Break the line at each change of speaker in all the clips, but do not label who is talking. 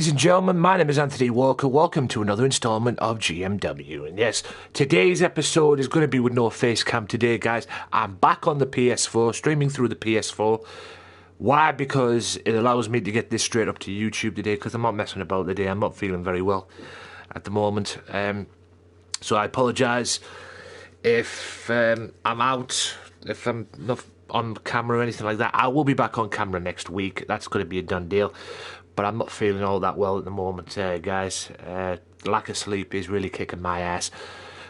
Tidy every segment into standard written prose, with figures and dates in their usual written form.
ladies and gentlemen, my name is Anthony Walker. Welcome to another installment of GMW. And yes, today's episode is going to be with no face cam today, guys. I'm back on the PS4, streaming through the PS4. Why? Because it allows me to get this straight up to YouTube today, because I'm not messing about today. I'm not feeling very well at the moment. So I apologise if I'm out, if I'm not on camera or anything like that. I will be back on camera next week. That's going to be a done deal. But I'm not feeling all that well at the moment, guys. Lack of sleep is really kicking my ass.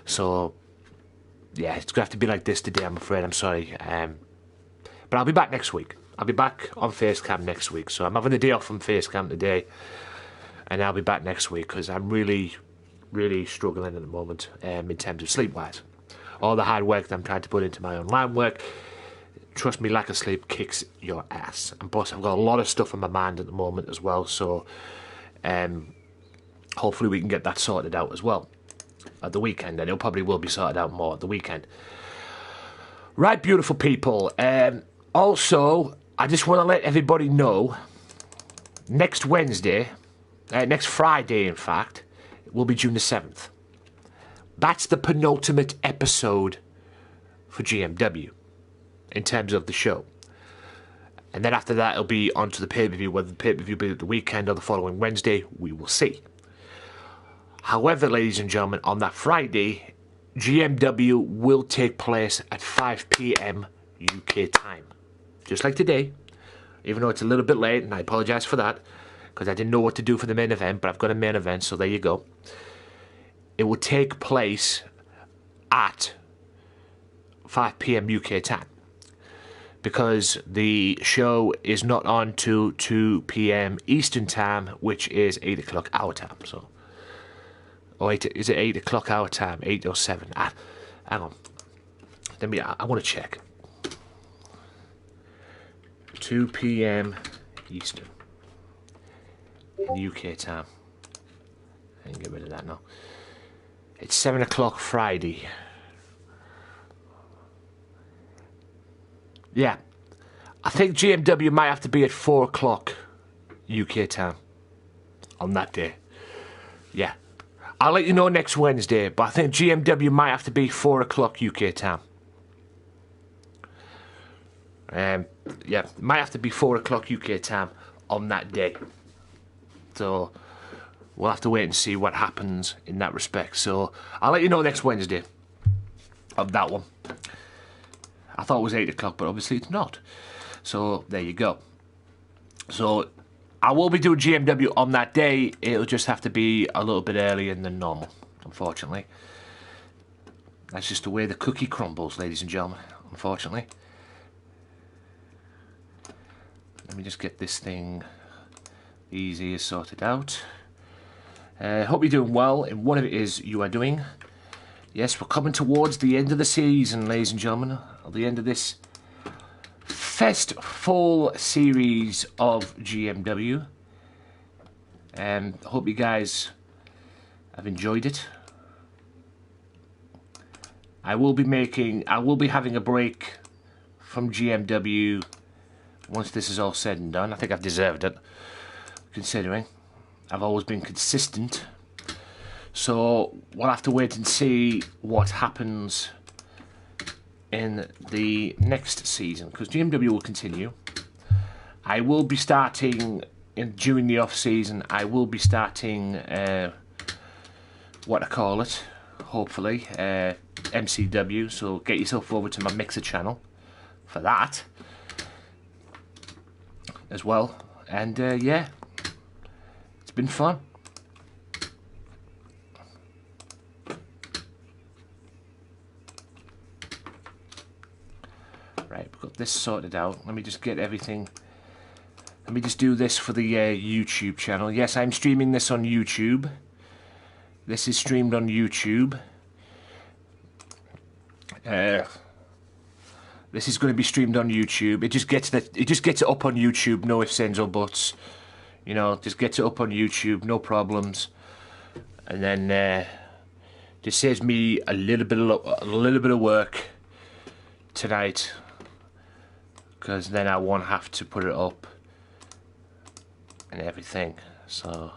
So, yeah, it's going to have to be like this today, I'm afraid. I'm sorry. But I'll be back next week. I'll be back on Facecam next week. So I'm having a day off from Facecam today. And I'll be back next week because I'm really, really struggling at the moment in terms of sleep-wise. All the hard work that I'm trying to put into my online work, trust me, lack of sleep kicks your ass. And plus, I've got a lot of stuff on my mind at the moment as well. So, hopefully we can get that sorted out as well at the weekend. And it probably will be sorted out more at the weekend. Right, beautiful people. Also, I just want to let everybody know, next Wednesday, next Friday, in fact, it will be June the 7th. That's the penultimate episode for GMW. In terms of the show. And then after that, it'll be on to the pay-per-view. Whether the pay-per-view be at the weekend or the following Wednesday, we will see. However, ladies and gentlemen, on that Friday, GMW will take place at 5 PM UK time. Just like today. Even though it's a little bit late, and I apologise for that, because I didn't know what to do for the main event, but I've got a main event, so there you go. It will take place at 5 PM UK time. Because the show is not on to 2 PM Eastern time, which is 8 o'clock our time. So, is it 8 o'clock our time? 8 or 7? Hang on. I want to check. 2 PM Eastern in UK time. I can get rid of that now. It's 7 o'clock Friday. Yeah, I think GMW might have to be at 4 o'clock UK time on that day. Yeah, I'll let you know next Wednesday, but I think GMW might have to be 4 o'clock UK time. Yeah, it might have to be 4 o'clock UK time on that day. So we'll have to wait and see what happens in that respect. So I'll let you know next Wednesday of that one. I thought it was 8 o'clock, but obviously it's not. So, there you go. So, I will be doing GMW on that day. It'll just have to be a little bit earlier than normal, unfortunately. That's just the way the cookie crumbles, ladies and gentlemen, unfortunately. Let me just get this thing easy sorted out. Hope you're doing well in whatever it is you are doing. Yes, we're coming towards the end of the season, ladies and gentlemen. At the end of this full series of GMW. I hope you guys have enjoyed it. I will be having a break from GMW once this is all said and done. I think I've deserved it, considering I've always been consistent. So we'll have to wait and see what happens in the next season, because GMW will continue. I will be starting during the off season. I will be starting hopefully MCW. So get yourself over to my Mixer channel for that as well. And yeah, it's been fun. Right, we've got this sorted out. Let me just get everything. Let me just do this for the YouTube channel. Yes, I'm streaming this on YouTube. This is streamed on YouTube. This is going to be streamed on YouTube. It just gets it up on YouTube. No ifs, ands, or buts. You know, just gets it up on YouTube. No problems. And then just saves me a little bit of work tonight, because then I won't have to put it up and everything. So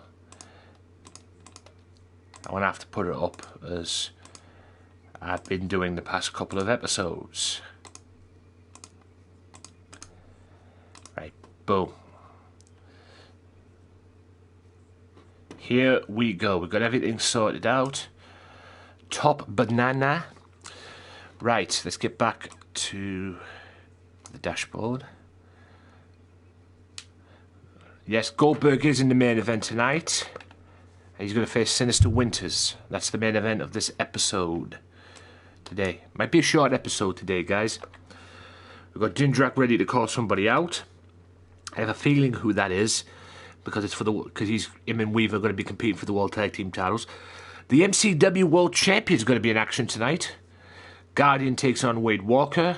I'm going to have to put it up as I've been doing the past couple of episodes. Right, boom. Here we go. We've got everything sorted out. Top banana. Right, let's get back to the dashboard. Yes, Goldberg is in the main event tonight. He's going to face Sinister Winters. That's the main event of this episode today. Might be a short episode today, guys. We've got Dindrak ready to call somebody out. I have a feeling who that is, because it's him and Weaver are going to be competing for the World Tag Team titles. The MCW World Champion is going to be in action tonight. Guardian takes on Wade Walker.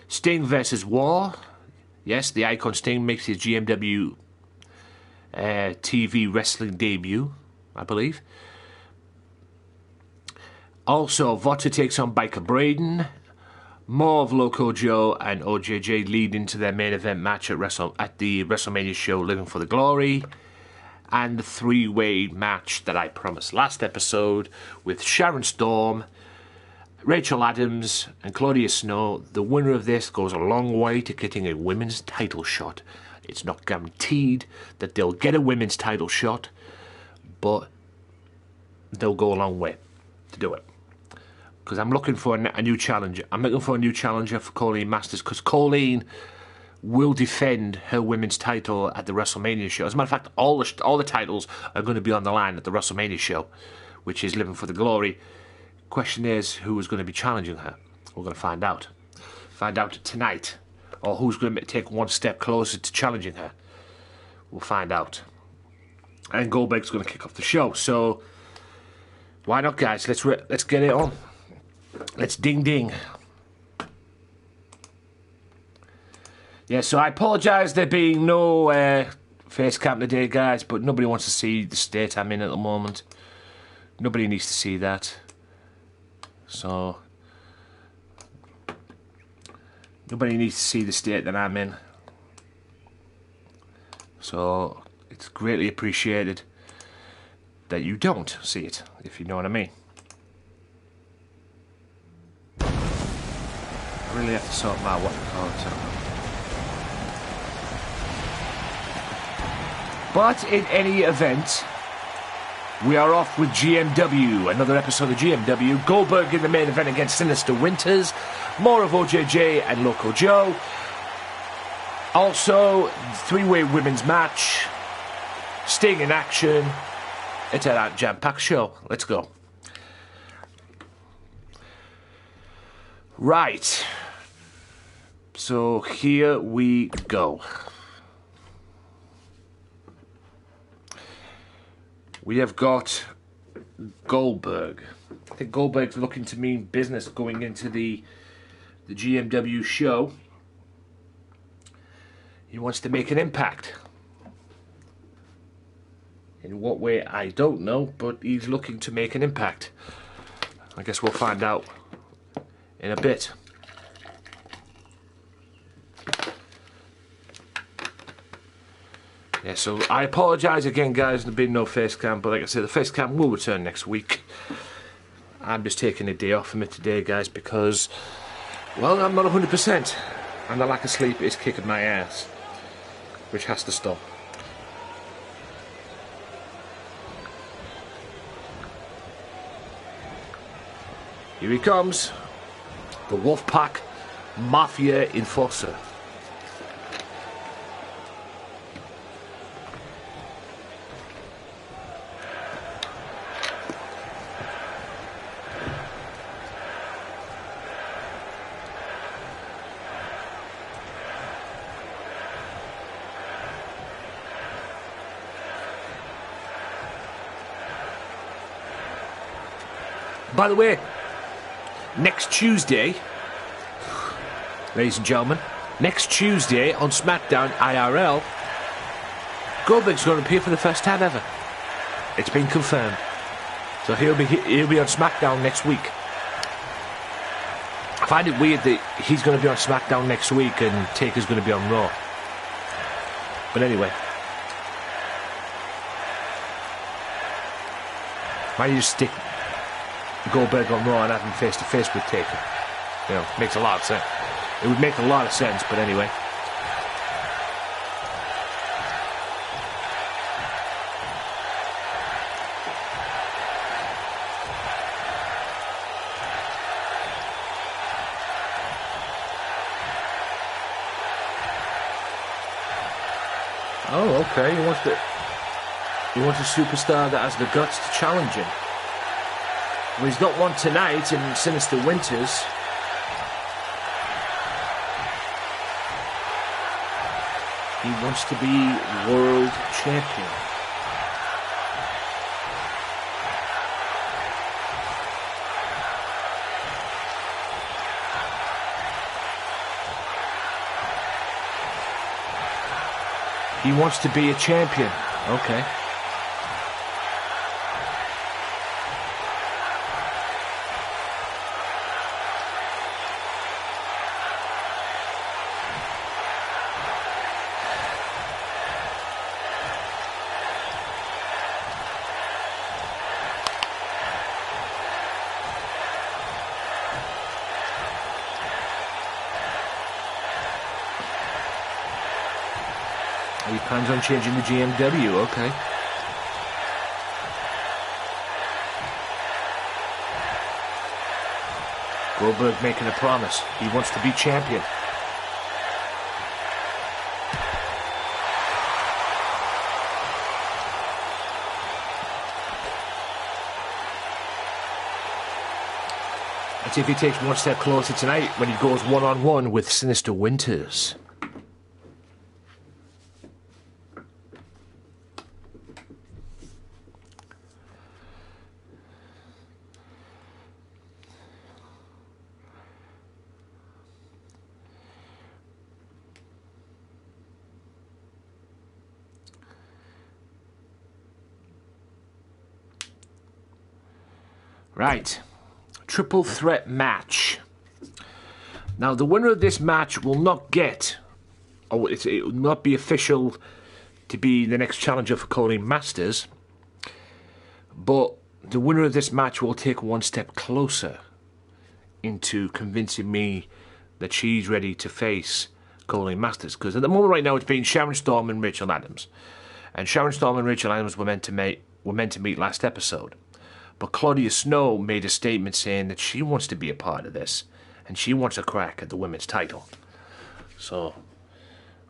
Sting versus War. Yes, the Icon Sting makes his GMW TV wrestling debut, I believe. Also, Vota takes on Biker Braden. More of Loco Joe and OJJ lead into their main event match at the WrestleMania show, Living for the Glory. And the three-way match that I promised last episode with Sharon Storm, Rachel Adams, and Claudia Snow. The winner of this goes a long way to getting a women's title shot. It's not guaranteed that they'll get a women's title shot, but they'll go a long way to do it. Because I'm looking for a new challenger. I'm looking for a new challenger for Colleen Masters, because Colleen will defend her women's title at the WrestleMania show. As a matter of fact, all the titles are going to be on the line at the WrestleMania show, which is Living for the Glory. Question is, who is going to be challenging her? We're going to find out. Find out tonight. Or who's going to take one step closer to challenging her. We'll find out. And Goldberg's going to kick off the show. So, why not, guys? Let's get it on. Let's ding ding. Yeah, so I apologise there being no face cam today, guys, but nobody wants to see the state I'm in at the moment. Nobody needs to see that. So, nobody needs to see the state that I'm in. So, it's greatly appreciated that you don't see it, if you know what I mean. I really have to sort my what cards out. But in any event, we are off with GMW, another episode of GMW. Goldberg in the main event against Sinister Winters. More of OJJ and Loco Joe. Also, three-way women's match. Sting in action. It's a jam-packed show. Let's go. Right. So here we go. We have got Goldberg. I think Goldberg's looking to mean business going into the GMW show. He wants to make an impact. In what way, I don't know, but he's looking to make an impact. I guess we'll find out in a bit. Yeah, so I apologise again, guys, there's been no face cam, but like I said, the face cam will return next week. I'm just taking a day off from it today, guys, because, well, I'm not 100%, and the lack of sleep is kicking my ass, which has to stop. Here he comes, the Wolfpack Mafia Enforcer. By the way, next Tuesday, ladies and gentlemen, next Tuesday on SmackDown IRL, Goldberg's going to appear for the first time ever. It's been confirmed. So he'll be on SmackDown next week. I find it weird that he's going to be on SmackDown next week and Taker's going to be on Raw. But anyway. Why don't you just stick Goldberg on Raw and have him face to face with Taker? You know, makes a lot of sense. It would make a lot of sense, but anyway. Oh, okay. He wants a superstar that has the guts to challenge him. Well, he's got one tonight in Sinister Winters. He wants to be world champion. He wants to be a champion. Okay. He plans on changing the GMW, okay. Goldberg making a promise. He wants to be champion. Let's see if he takes one step closer tonight when he goes one-on-one with Sinister Winters. Right, triple threat match. Now, the winner of this match will not get, or it will not be official to be the next challenger for Colleen Masters, but the winner of this match will take one step closer into convincing me that she's ready to face Colleen Masters. Because at the moment right now it's been Sharon Storm and Rachel Adams. And Sharon Storm and Rachel Adams were meant to meet last episode. But Claudia Snow made a statement saying that she wants to be a part of this. And she wants a crack at the women's title. So,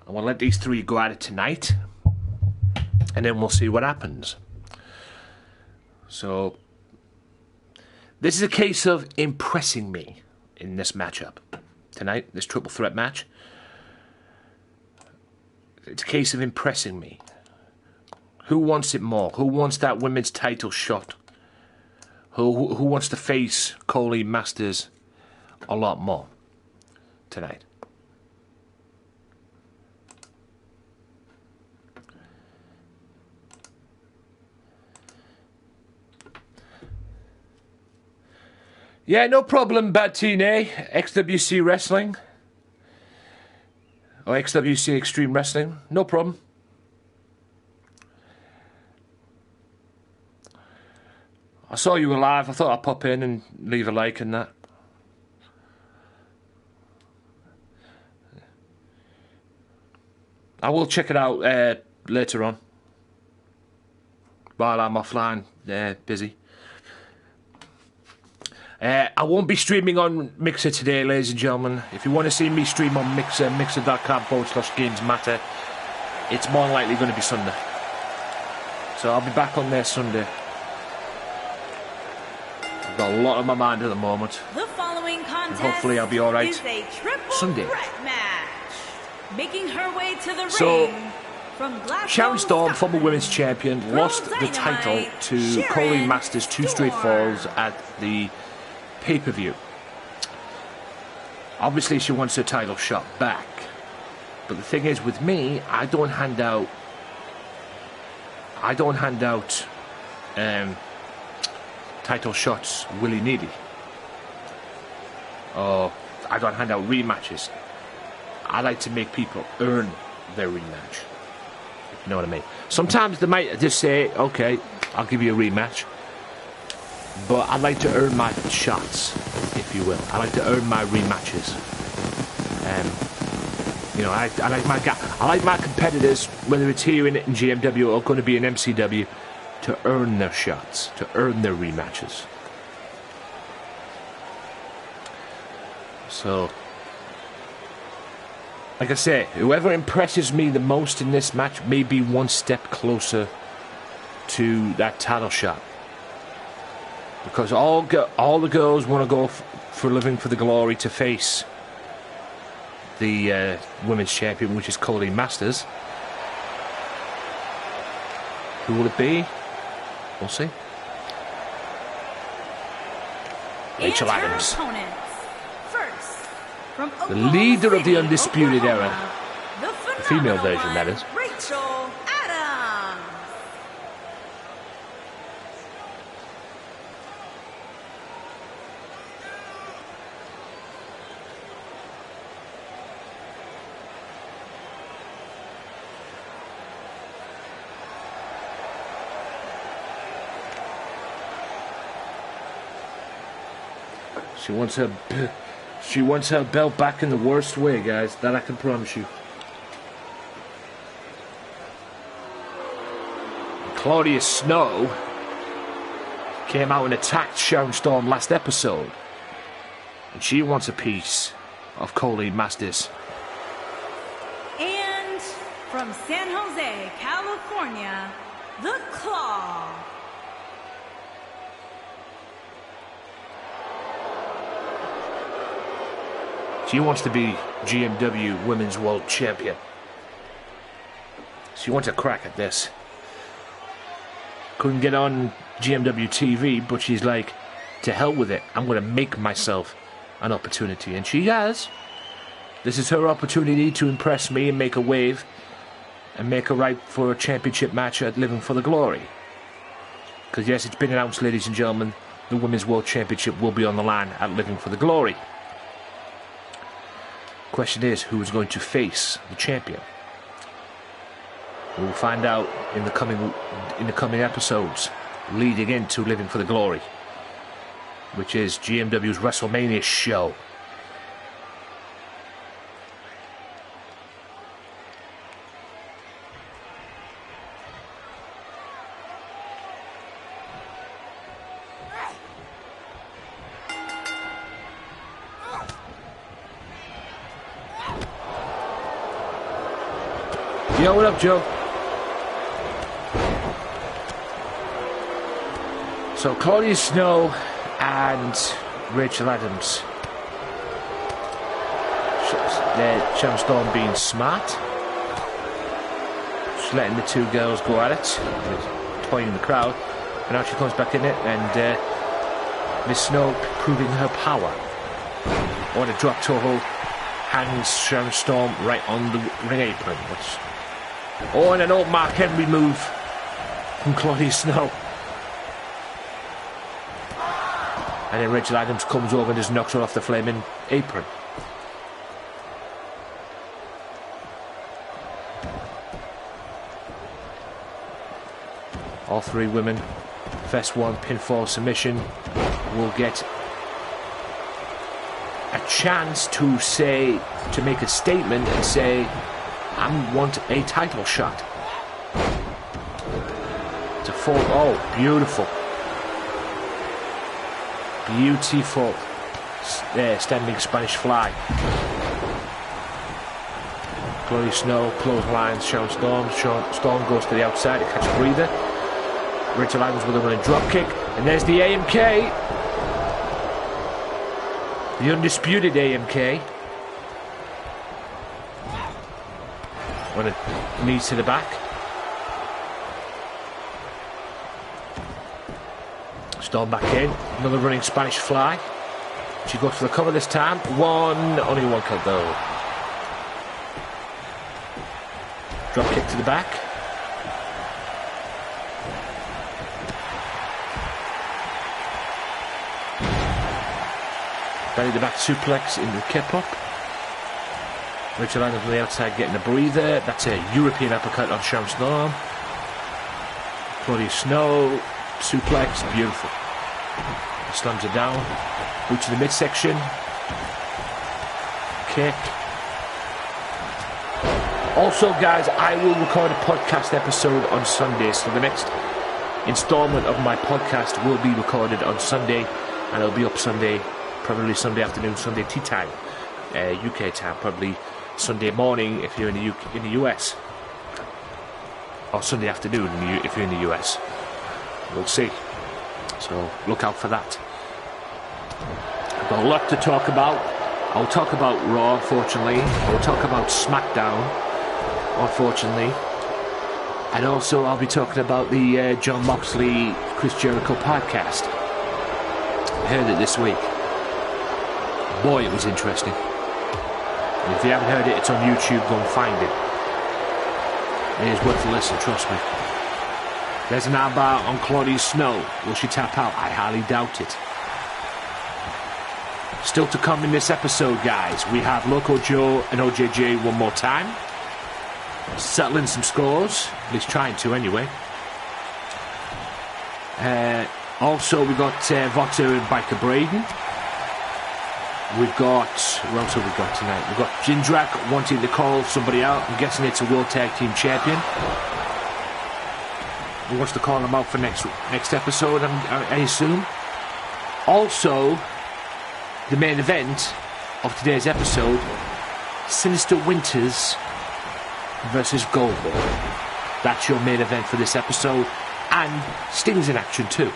I'm going to let these three go at it tonight. And then we'll see what happens. So, this is a case of impressing me in this matchup. Tonight, this triple threat match. It's a case of impressing me. Who wants it more? Who wants that women's title shot? Who wants to face Colleen Masters a lot more tonight? Yeah, no problem, Batine. XWC Wrestling. Or XWC Extreme Wrestling. No problem. I saw you were live. I thought I'd pop in and leave a like and that. I will check it out later on. While I'm offline, busy. I won't be streaming on Mixer today, ladies and gentlemen. If you want to see me stream on Mixer, mixer.com/GamesMatter, it's more than likely going to be Sunday. So I'll be back on there Sunday. I've got a lot on my mind at the moment.
The following contest
and hopefully I'll be alright
is a triple
Sunday.
threat match. Making her way to the
So,
ring from Glasgow,
Sharon Storm, former
Scotland,
women's champion, lost the title to Colleen Masters 2 straight falls at the pay-per-view. Obviously she wants her title shot back, but the thing is with me, I don't hand out title shots willy-nilly. Or I don't hand out rematches. I like to make people earn their rematch. You know what I mean? Sometimes they might just say, okay, I'll give you a rematch. but I like to earn my shots, if you will. I like to earn my rematches. You know, I like my competitors, whether it's here in GMW or going to be in MCW, to earn their shots, to earn their rematches. So, like I say, whoever impresses me the most in this match may be one step closer to that title shot. Because all the girls want to go for Living for the Glory to face the women's champion, which is Colleen Masters. Who will it be? We'll see. Rachel Adams.
First, from
The leader of the Undisputed Era.
the
female version, that is.
Rachel Adams.
She wants her belt back in the worst way, guys. That I can promise you. Claudia Snow came out and attacked Sharon Storm last episode, and she wants a piece of Colleen Masters.
And from San Jose, California, the Claw.
She wants to be GMW Women's World Champion. She wants a crack at this. Couldn't get on GMW TV, but she's like, to hell with it. I'm going to make myself an opportunity. And she has. This is her opportunity to impress me and make a wave and make her right for a championship match at Living for the Glory. Because yes, it's been announced, ladies and gentlemen, the Women's World Championship will be on the line at Living for the Glory. Question is, who is going to face the champion? We'll find out in the coming episodes leading into Living for the Glory, which is GMW's WrestleMania show. Yo, what up, Joe? So, Claudia Snow and Rachel Adams. Sharon Storm being smart. Just letting the two girls go at it. Toying in the crowd. And now she comes back in it, and Miss Snow proving her power. On a drop toe, hangs Sharon Storm right on the ring apron. Oh, and an old Mark Henry move from Claudia Snow. And then Rachel Adams comes over and just knocks her off the flaming apron. All three women, first one pinfall submission, will get a chance to make a statement and say, I want a title shot. To fall. Oh, beautiful. Beautiful. Standing Spanish fly. Claudia Snow clotheslines Sharon Storm. Sharon Storm goes to the outside to catch a breather. Rachel Adams with a running drop kick. And there's the AMK. The undisputed AMK. When it knees to the back. Storm back in. Another running Spanish fly. She goes for the cover this time. Only one count though. Drop kick to the back. Belly to back suplex into the kip up. Rachel Adams on the outside getting a breather. That's a European uppercut on Sharon Storm. Claudia Snow, suplex, beautiful. Slams her down. Boot to the midsection. Kick. Also, guys, I will record a podcast episode on Sunday, so the next installment of my podcast will be recorded on Sunday, and it'll be up Sunday, probably Sunday afternoon, Sunday tea time, UK time, probably Sunday morning if you're in the US, or Sunday afternoon if you're in the US. We'll see. So look out for that. I've got a lot to talk about. I'll talk about Raw, unfortunately. I'll talk about SmackDown, unfortunately. And also I'll be talking about the John Moxley, Chris Jericho podcast. I heard it this week. Boy, it was interesting. And if you haven't heard it, it's on YouTube. Go and find it. It is worth a listen, trust me. There's an armbar on Claudia Snow. Will she tap out? I highly doubt it. Still to come in this episode, guys, we have Loco Joe and OJJ one more time. Settling some scores, at least trying to anyway. Also, we've got Voxer and Biker Braden. We've got, what else have we got tonight? We've got Jindrak wanting to call somebody out. I'm guessing it's a World Tag Team Champion. He wants to call him out for next episode, I assume. Also, the main event of today's episode, Sinister Winters versus Goldberg. That's your main event for this episode, and Sting's in action too.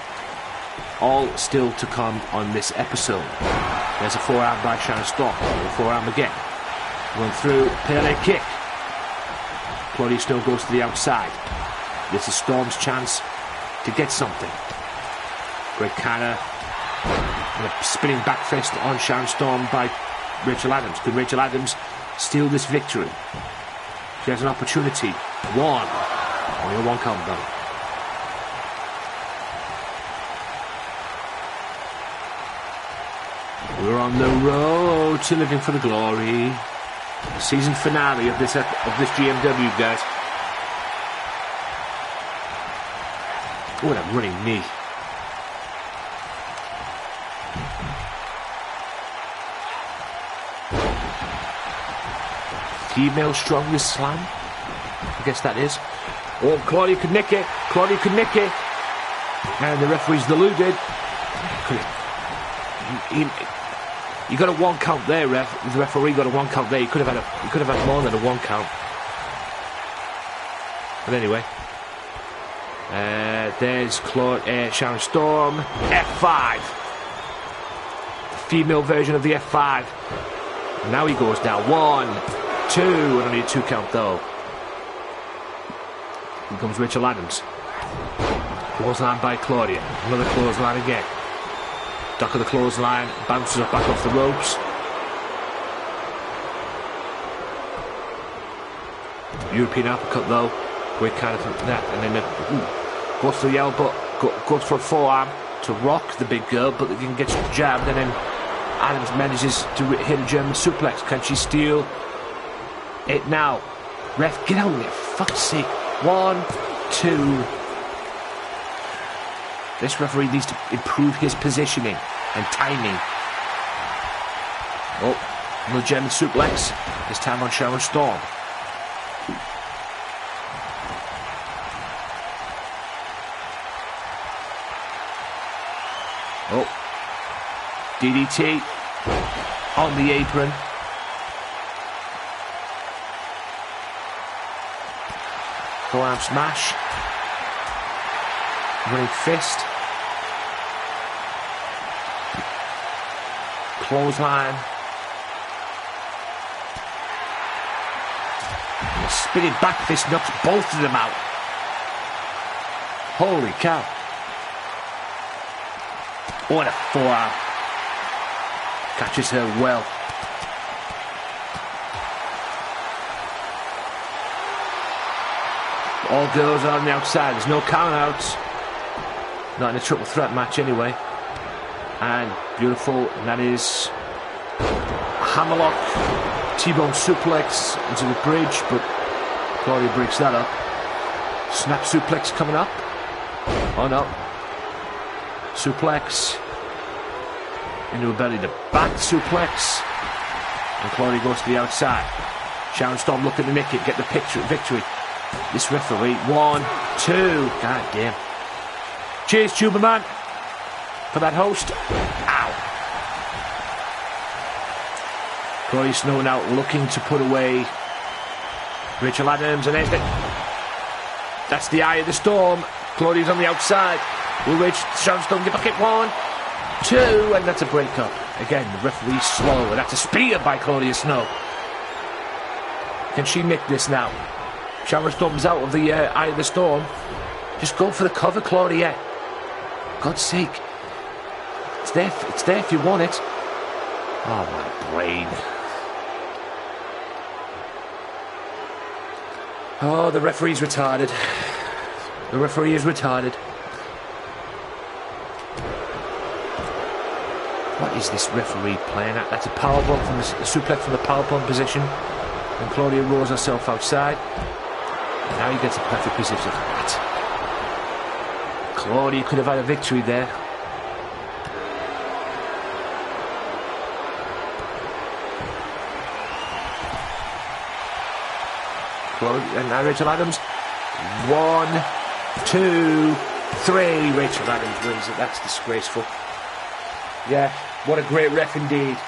All still to come on this episode. There's a forearm by Sharon Storm, a forearm again. Run through, Pele kick. Claudia Snow goes to the outside. This is Storm's chance to get something. Great counter. And a spinning back fist on Sharon Storm by Rachel Adams. Could Rachel Adams steal this victory? She has an opportunity. One. Only a one count though. We're on the road to living for the glory. Season finale of this GMW, guys. What a running knee. Female strongest slam. I guess that is. Oh, Claudia could nick it. Claudia could nick it. And the referee's deluded. You got a one count there, ref. The referee got a one count there. You could have had more than a one count. But anyway, there's Sharon Storm. F5. The female version of the F5. Now he goes down. 1, 2, and only a 2 count though. Here comes Rachel Adams. Clothesline by Claudia. Another clothesline again. Duck of the clothesline, bounces up back off the ropes. European uppercut though. Great kind of that, and then goes for the elbow, goes for a forearm to rock the big girl, but then gets jabbed, and then Adams manages to hit a German suplex. Can she steal it now? Ref, get out of there, for fuck's sake. 1, 2. This referee needs to improve his positioning and timing. Oh, another German suplex. This time on Sharon Storm. Oh, DDT on the apron. Forearm smash. Running fist. Clothesline. And a spinning back fist knocks both of them out. Holy cow. What a forearm. Catches her well. All girls are on the outside. There's no count-outs. Not in a triple threat match anyway. And beautiful. And that is a hammerlock. T-bone suplex into the bridge, but Claudia breaks that up. Snap suplex coming up. Oh no. suplex. Into a belly to back suplex. And Claudia goes to the outside. Sharon Storm looking to nick it, get the victory. This referee, 1, 2. God damn. Cheers, Tuber Man, for that host. Ow. Claudia Snow now looking to put away Rachel Adams, and there's it. That's the eye of the storm. Claudia's on the outside. Will Sharon Storm get back at 1, 2, and that's a breakup. Again, the referee's slow, and that's a spear by Claudia Snow. Can she nick this now? Sharon Storm's out of the eye of the storm. Just go for the cover, Claudia. God's sake. It's there if you want it. Oh, my brain. Oh, the referee's retarded. The referee is retarded. What is this referee playing at? That's a powerbomb from the suplex from the powerbomb position. And Claudia rolls herself outside. And now he gets a perfect position. What? Claudia could have had a victory there. Claudia and now Rachel Adams. 1, 2, 3. Rachel Adams wins it. That's disgraceful. Yeah, what a great ref indeed.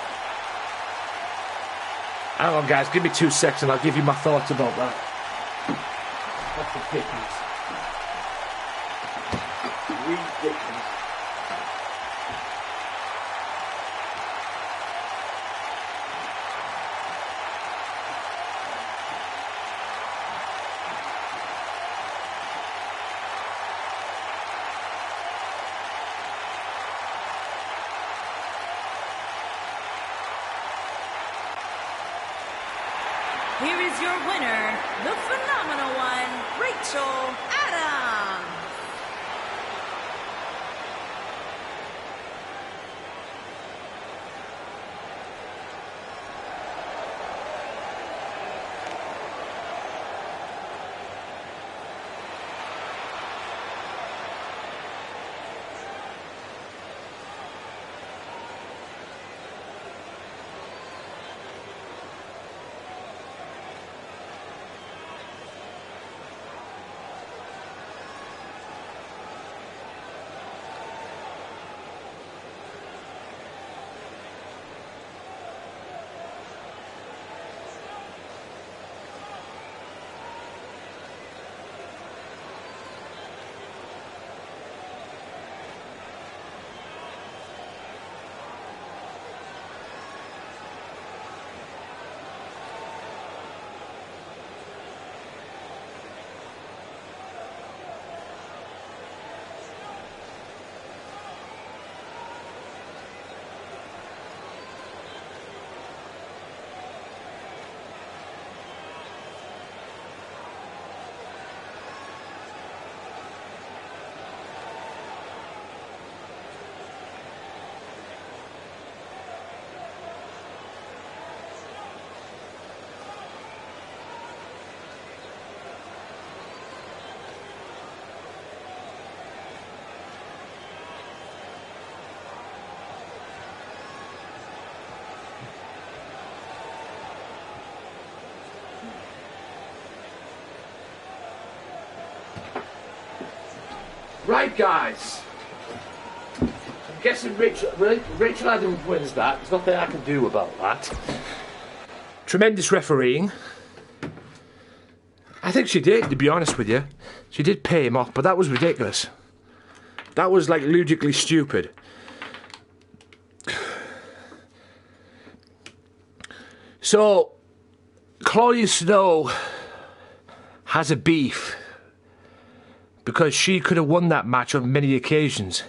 Hang on, guys, give me 2 seconds and I'll give you my thoughts about that. That's ridiculous. Ridiculous.
Here is your winner, the phenomenal one, Rachel Adams.
Right, guys. I'm guessing Rachel Adams wins that. There's nothing I can do about that. Tremendous refereeing. I think she did, to be honest with you. She did pay him off, but that was ridiculous. That was, like, ludicrously stupid. So, Claudia Snow has a beef because she could have won that match on many occasions.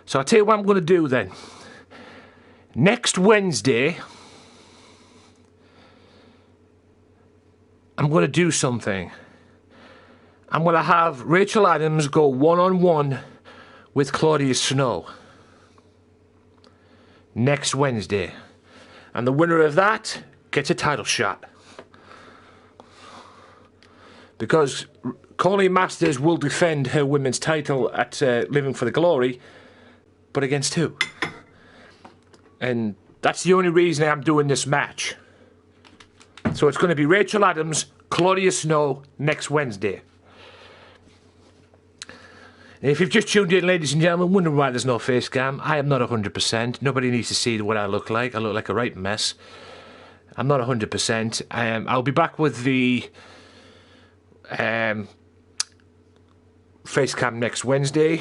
So I'll tell you what I'm going to do then. Next Wednesday, I'm going to do something. I'm going to have Rachel Adams go one-on-one with Claudia Snow. Next Wednesday. And the winner of that gets a title shot. Because Colleen Masters will defend her women's title at Living for the Glory. but against who? And that's the only reason I'm doing this match. So it's going to be Rachel Adams, Claudia Snow next Wednesday. And if you've just tuned in, ladies and gentlemen, wondering why there's no face cam, I am not 100%. Nobody needs to see what I look like. I look like a right mess. I'm not 100%. I'll be back with the face cam next Wednesday.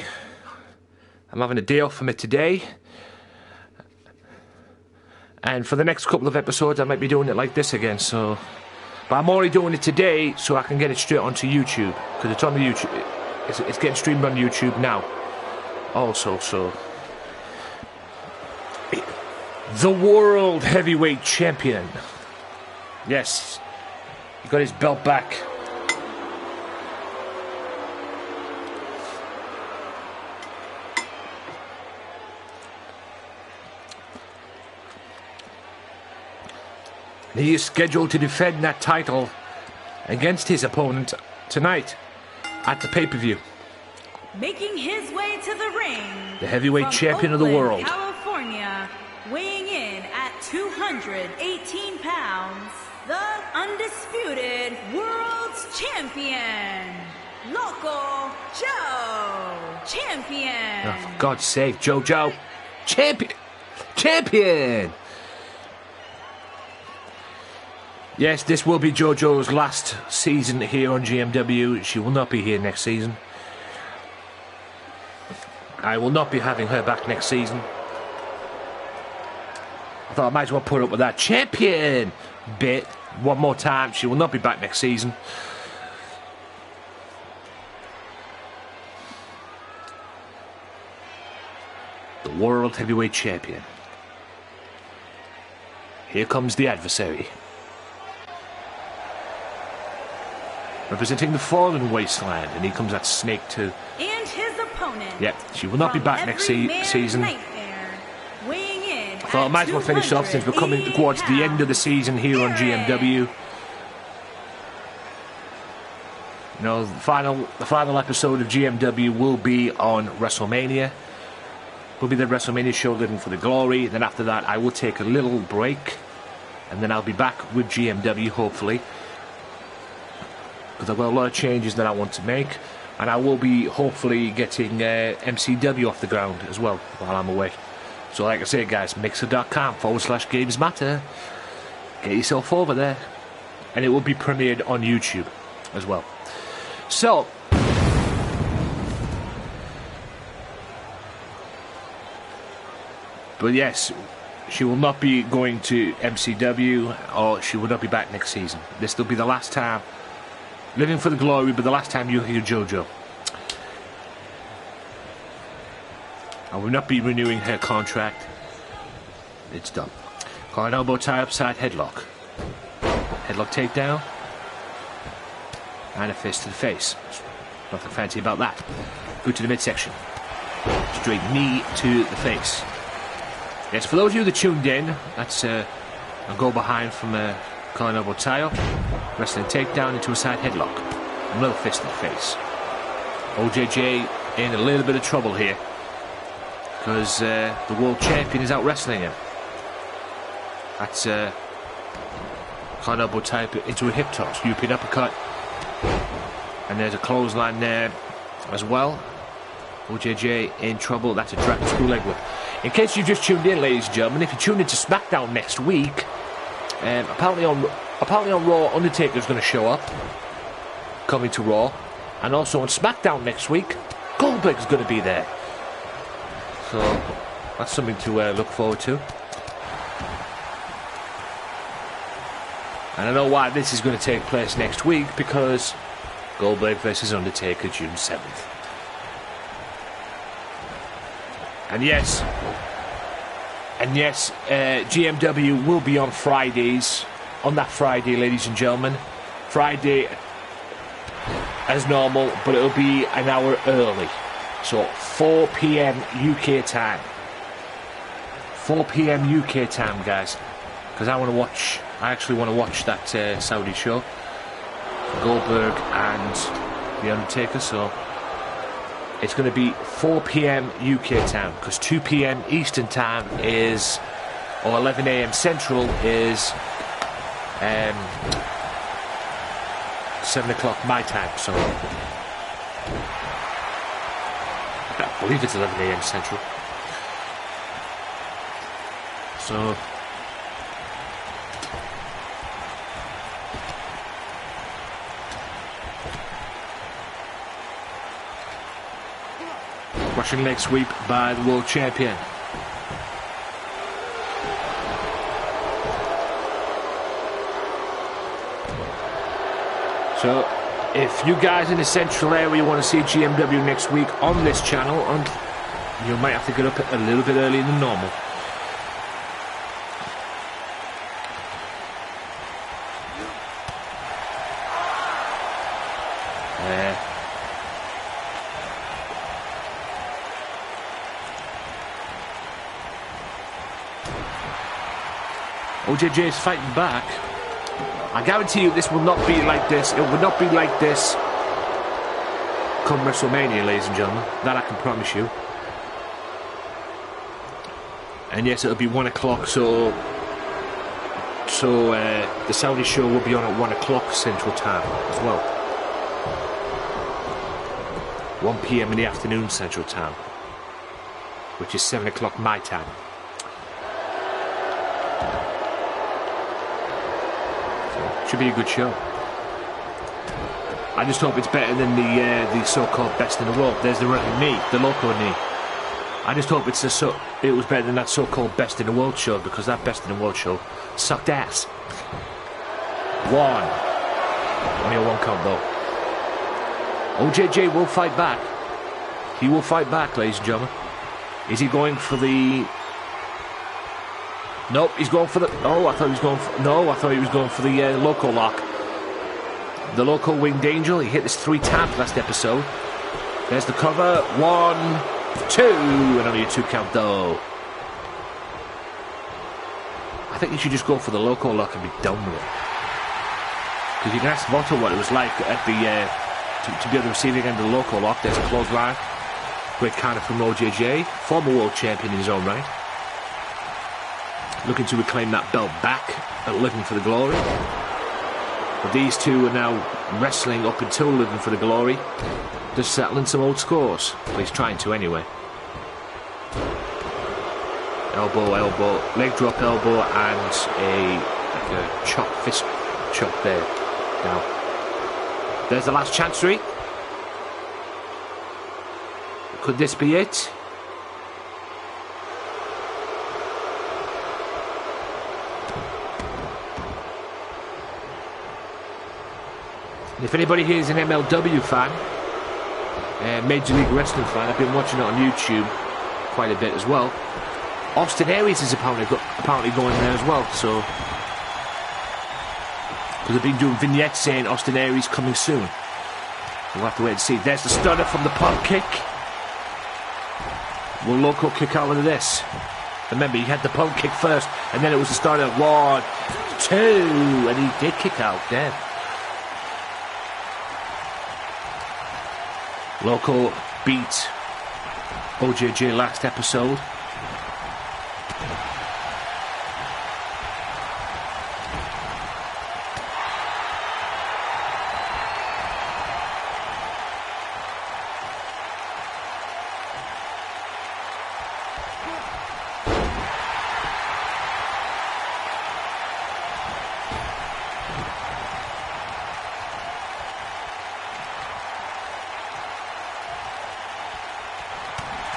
I'm having a day off from it today. And for the next couple of episodes, I might be doing it like this again. So, but I'm already doing it today so I can get it straight onto YouTube. Because it's on the YouTube. It's getting streamed on YouTube now. Also, so. The World Heavyweight Champion. Yes. He got his belt back. He is scheduled to defend that title against his opponent tonight at the pay-per-view.
Making his way to the ring,
the heavyweight champion of the
Oakland,
world,
California, weighing in at 218 pounds, the undisputed world's champion, Local Joe Champion.
Oh, for God's sake, Joe. Champion! Yes, this will be JoJo's last season here on GMW. She will not be here next season. I will not be having her back next season. I thought I might as well put up with that champion bit one more time. She will not be back next season. The World Heavyweight Champion. Here comes the adversary. Representing the Fallen Wasteland, and he comes at Snake 2.
And his opponent.
Yep, she will not be back next season. I thought I might as well finish off since we're coming towards the end of the season here on GMW. You know, the final episode of GMW will be on WrestleMania. Will be the WrestleMania show, Living for the Glory. Then after that, I will take a little break, and then I'll be back with GMW, hopefully. Because I've got a lot of changes that I want to make, and I will be hopefully getting MCW off the ground as well while I'm away. So like I say, guys, mixer.com/GamesMatter. Get yourself over there, and it will be premiered on YouTube as well. So, but yes, she will not be going to MCW, or she will not be back next season. This will be the last time. Living for the Glory, but the last time you'll hear JoJo. I will not be renewing her contract. It's done. Got an elbow tie upside headlock. Headlock takedown. And a fist to the face. Nothing fancy about that. Boot to the midsection. Straight knee to the face. Yes, for those of you that tuned in, that's a go behind from a collar elbow tie-up. Wrestling takedown into a side headlock. Another fist in the face. OJJ in a little bit of trouble here, because the world champion is out wrestling him. That's collar elbow tie into a hip toss. European uppercut. And there's a clothesline there as well. OJJ in trouble. That's a dragon screw leg whip. In case you've just tuned in, ladies and gentlemen, if you tune into SmackDown next week, apparently on Raw, Undertaker's going to show up, coming to Raw, and also on SmackDown next week, Goldberg's going to be there. So that's something to look forward to. And I know why this is going to take place next week, because Goldberg versus Undertaker, June 7th. And yes, GMW will be on Fridays. On that Friday, ladies and gentlemen. Friday as normal, but it'll be an hour early. So 4 p.m. UK time. 4 p.m. UK time, guys. Because I actually want to watch that Saudi show. Goldberg and The Undertaker, so it's going to be 4 p.m. UK time, because 2 p.m. Eastern time is, or 11 a.m. Central is 7 o'clock my time, so I believe it's 11 a.m. Central. So Russian leg sweep by the world champion. So if you guys in the central area want to see GMW next week on this channel, and you might have to get up a little bit earlier than normal. OJJ is fighting back. I guarantee you this will not be like this. It will not be like this come WrestleMania, ladies and gentlemen. That I can promise you. And yes, it'll be 1 o'clock, so the Saudi show will be on at 1 o'clock Central Time as well. 1 p.m. in the afternoon Central Time, which is 7 o'clock my time. Should be a good show. I just hope it's better than the so-called best in the world. There's the knee, the local knee. I just hope it was better than that so-called best in the world show, because that best in the world show sucked ass. Only a 1 count though. OJJ will fight back. He will fight back, ladies and gentlemen. Is he going for the... Nope, he's going for the... Oh, I thought he was going for... No, I thought he was going for the local lock. The local winged angel. He hit this 3 times last episode. There's the cover. 1, 2, and only a 2 count though. I think you should just go for the local lock and be done with it. Because you can ask Votto what it was like at the to be on the receiving end of the local lock. There's a clothesline. Great counter from OJJ, former world champion in his own right. Looking to reclaim that belt back at Living for the Glory. But these two are now wrestling up until Living for the Glory, just settling some old scores. Well, he's trying to anyway. Elbow, elbow, leg drop elbow, and a chop, fist chop there. Now, there's the last chancery. Could this be it? If anybody here is an MLW fan, Major League Wrestling fan, I've been watching it on YouTube quite a bit as well. Austin Aries is apparently going there as well, so... Because they've been doing vignettes saying Austin Aries coming soon. We'll have to wait and see. There's the stunner from the pump kick. Will Loco kick out of this? Remember, he had the pump kick first, and then it was the stunner. 1, 2, and he did kick out there. Loco beat OJJ last episode.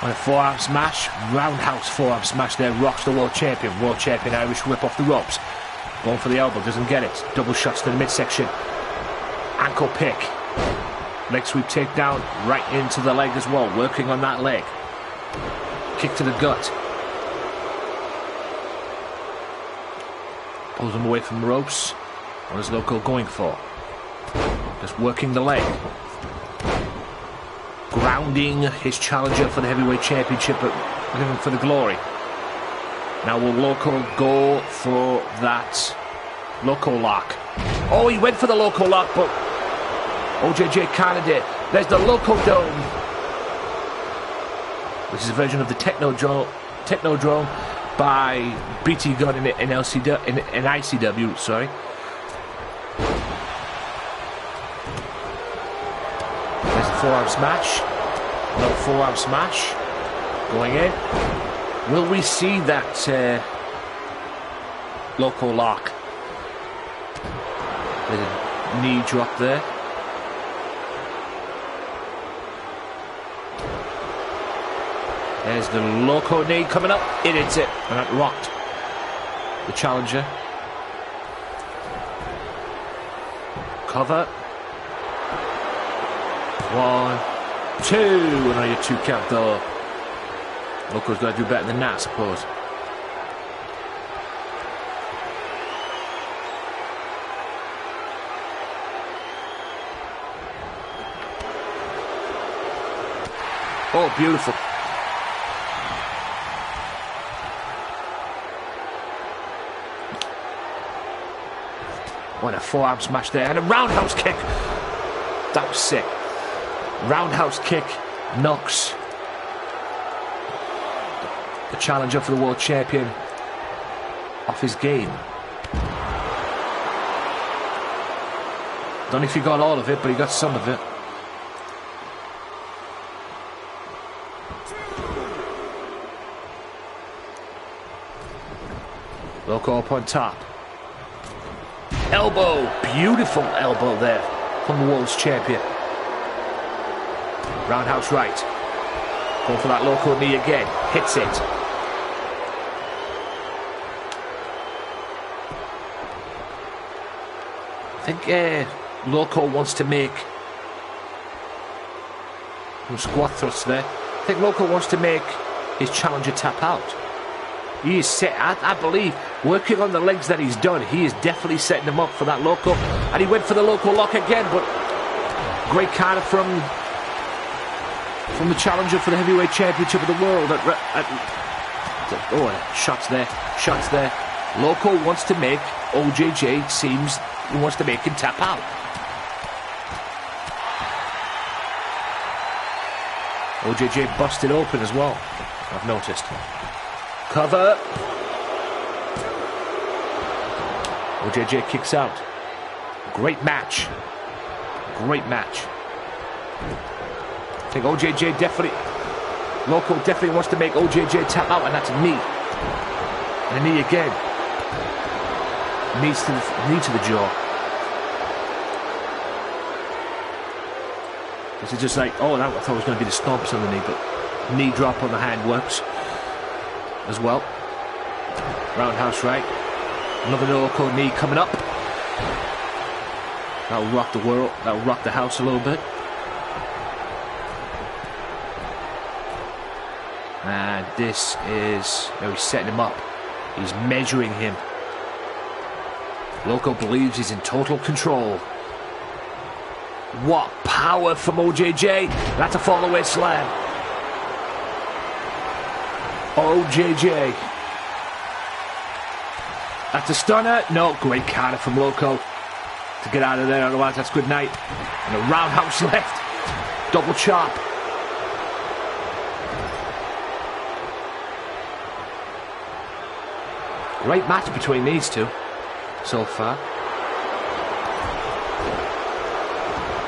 On a forearm smash, roundhouse forearm smash there, rocks the world champion Irish whip off the ropes. Going for the elbow, doesn't get it. Double shots to the midsection. Ankle pick. Leg sweep takedown right into the leg as well, working on that leg. Kick to the gut. Pulls him away from the ropes. What is Loco going for? Just working the leg. Grounding his challenger for the heavyweight championship at Living for the Glory. Now will Loco go for that Loco lock? Oh, he went for the Loco lock, but OJJ kind of did. There's the Loco Dome. which is a version of the Technodrome by BT Gun in ICW, sorry. There's the forearm smash. Another forearm smash. Going in. Will we see that local lock? There's a knee drop there. There's the loco knee coming up. It hits it. And that rocked the challenger. Cover. 1, 2. And on your 2 count though. Loco's got to do better than that, I suppose. Oh, beautiful. What a forearm smash there. And a roundhouse kick. That was sick. Roundhouse kick knocks the challenger for the world champion off his game. Don't know if he got all of it, but he got some of it. Loco up on top. Elbow. Beautiful elbow there from the world's champion. Roundhouse right. Going for that loco knee again. Hits it. I think Loco wants to make some squat thrusts there. I think Loco wants to make his challenger tap out. He is set, I believe, working on the legs that he's done, he is definitely setting him up for that loco. And he went for the loco lock again, but great counter from the challenger for the heavyweight championship of the world. Oh, shots there, shots there. Loco wants to make OJJ, seems he wants to make him tap out. OJJ busted open as well, I've noticed. Cover. OJJ kicks out. Great match. Great match. I think OJJ definitely... Loco definitely wants to make OJJ tap out, and that's a knee. And a knee again. Knee to the jaw. This is just like... Oh, I thought it was going to be the stomps on the knee, but knee drop on the hand works as well. Roundhouse right. Another loco knee coming up. That'll rock the world. That'll rock the house a little bit. And this is... Now he's setting him up. He's measuring him. Loco believes he's in total control. What power from OJJ. That's a fall away slam. OJJ. That's a stunner. No, great counter from Loco to get out of there. Otherwise, that's good night. And a roundhouse left. Double chop. Great match between these two so far.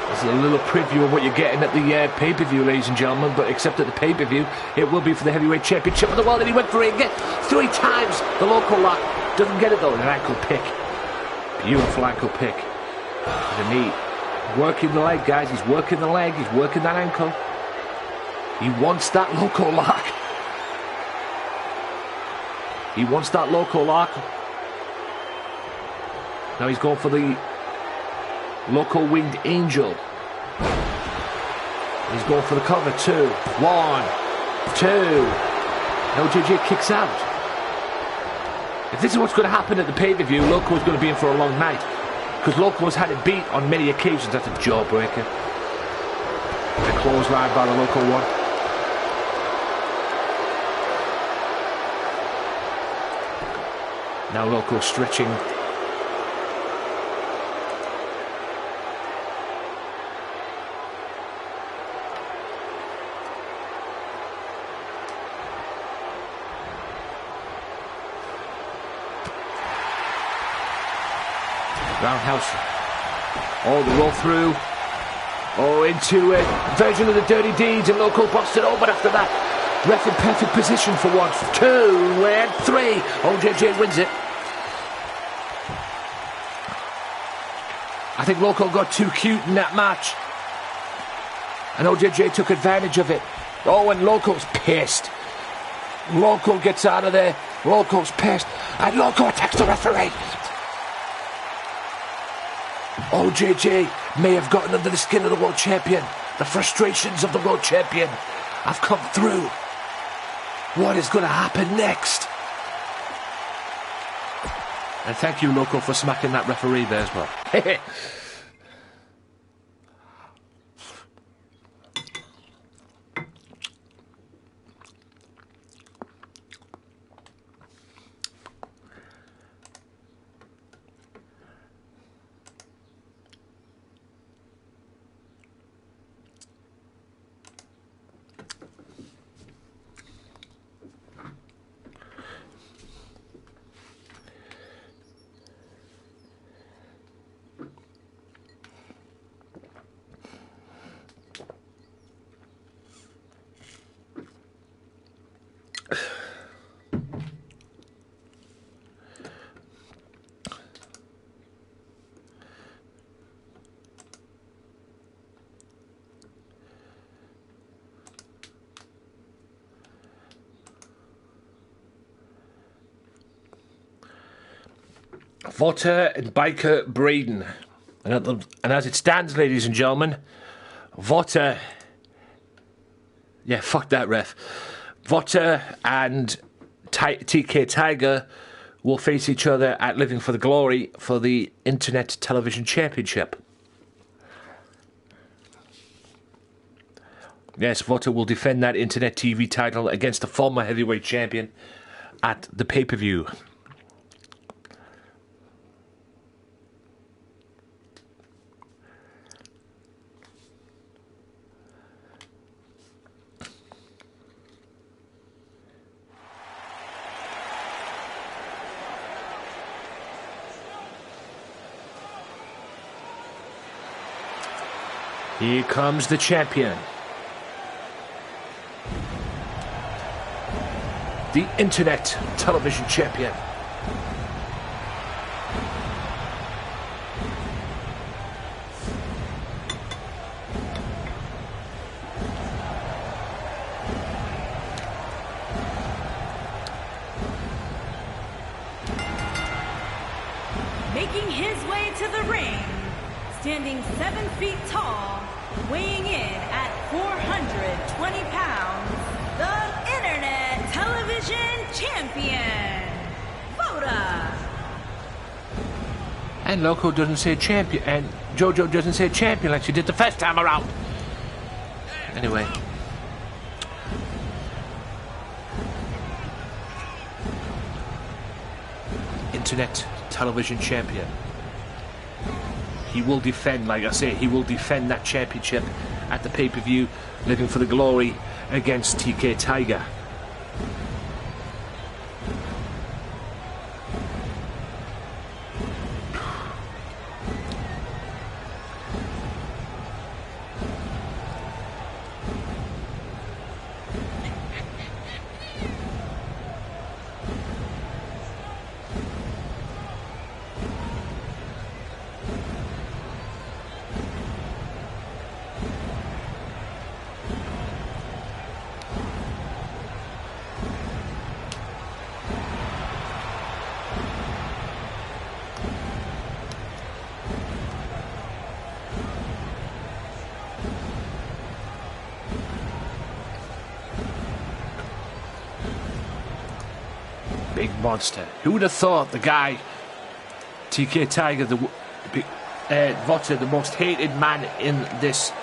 This is a little preview of what you're getting at the pay-per-view, ladies and gentlemen, but except at the pay-per-view, it will be for the heavyweight championship of the world, and he went for it again 3 times. The loco lock doesn't get it though. An ankle pick. Beautiful ankle pick. The knee. Working the leg, guys. He's working the leg. He's working that ankle. He wants that loco lock. He wants that loco lock. Now he's going for the loco winged angel. He's going for the cover. 2, 1, 2. OJJ kicks out. If this is what's going to happen at the pay-per-view, Loco is going to be in for a long night. Because Loco has had it beat on many occasions. That's a jawbreaker. The clothesline by the Loco one. Now Loco stretching. Roundhouse. Oh, the roll through. Oh, into a version of the Dirty Deeds, and Loco busted over after that. Ref in perfect position for 1, 2, and 3. OJJ wins it. I think Loco got too cute in that match, and OJJ took advantage of it. Oh, and Loco's pissed. Loco gets out of there. Loco's pissed, and Loco attacks the referee. OJJ may have gotten under the skin of the world champion. The frustrations of the world champion have come through. What is going to happen next? And thank you, Loco, for smacking that referee there as well. Votter and Biker Braden. And as it stands, ladies and gentlemen, Votter... Yeah, fuck that ref. Votter and TK Tiger will face each other at Living for the Glory for the Internet Television Championship. Yes, Votter will defend that Internet TV title against the former heavyweight champion at the pay-per-view. Here comes the champion. The Internet Television Champion.
Making his way to the ring, standing 7 feet tall, weighing in at 420 pounds, the Internet Television Champion, Voda.
And Loco doesn't say champion, and JoJo doesn't say champion like she did the first time around. Anyway. Internet Television Champion. He will defend, like I say, he will defend that championship at the pay-per-view, Living for the Glory against TK Tiger. Big monster. Who would have thought the guy, TK Tiger, Votter, the most hated man in this,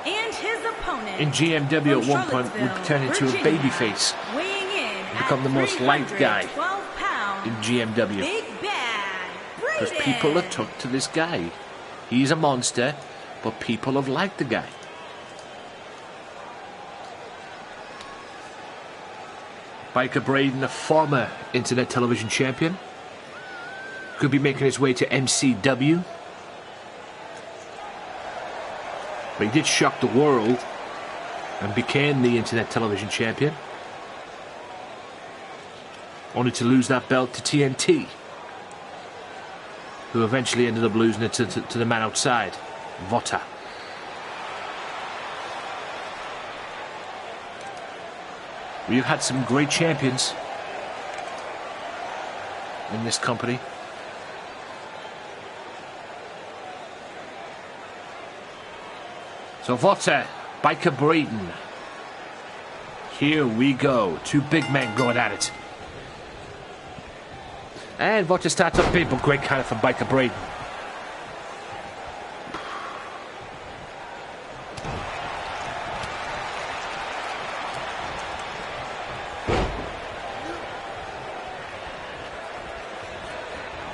And his opponent,
in GMW at one point, would turn into a babyface and become the most liked guy in GMW.
Big Bad
Because
Braden.
people have took to this guy. He's a monster, but people have liked the guy. Biker Braden, a former Internet Television Champion. Could be making his way to MCW. But he did shock the world and became the Internet Television Champion. Only to lose that belt to TNT, who eventually ended up losing it to the man outside, Vota. We've had some great champions in this company. So Vota, Biker Braden. Here we go. Two big men going at it. And Vota starts up big, but great counter from Biker Braden.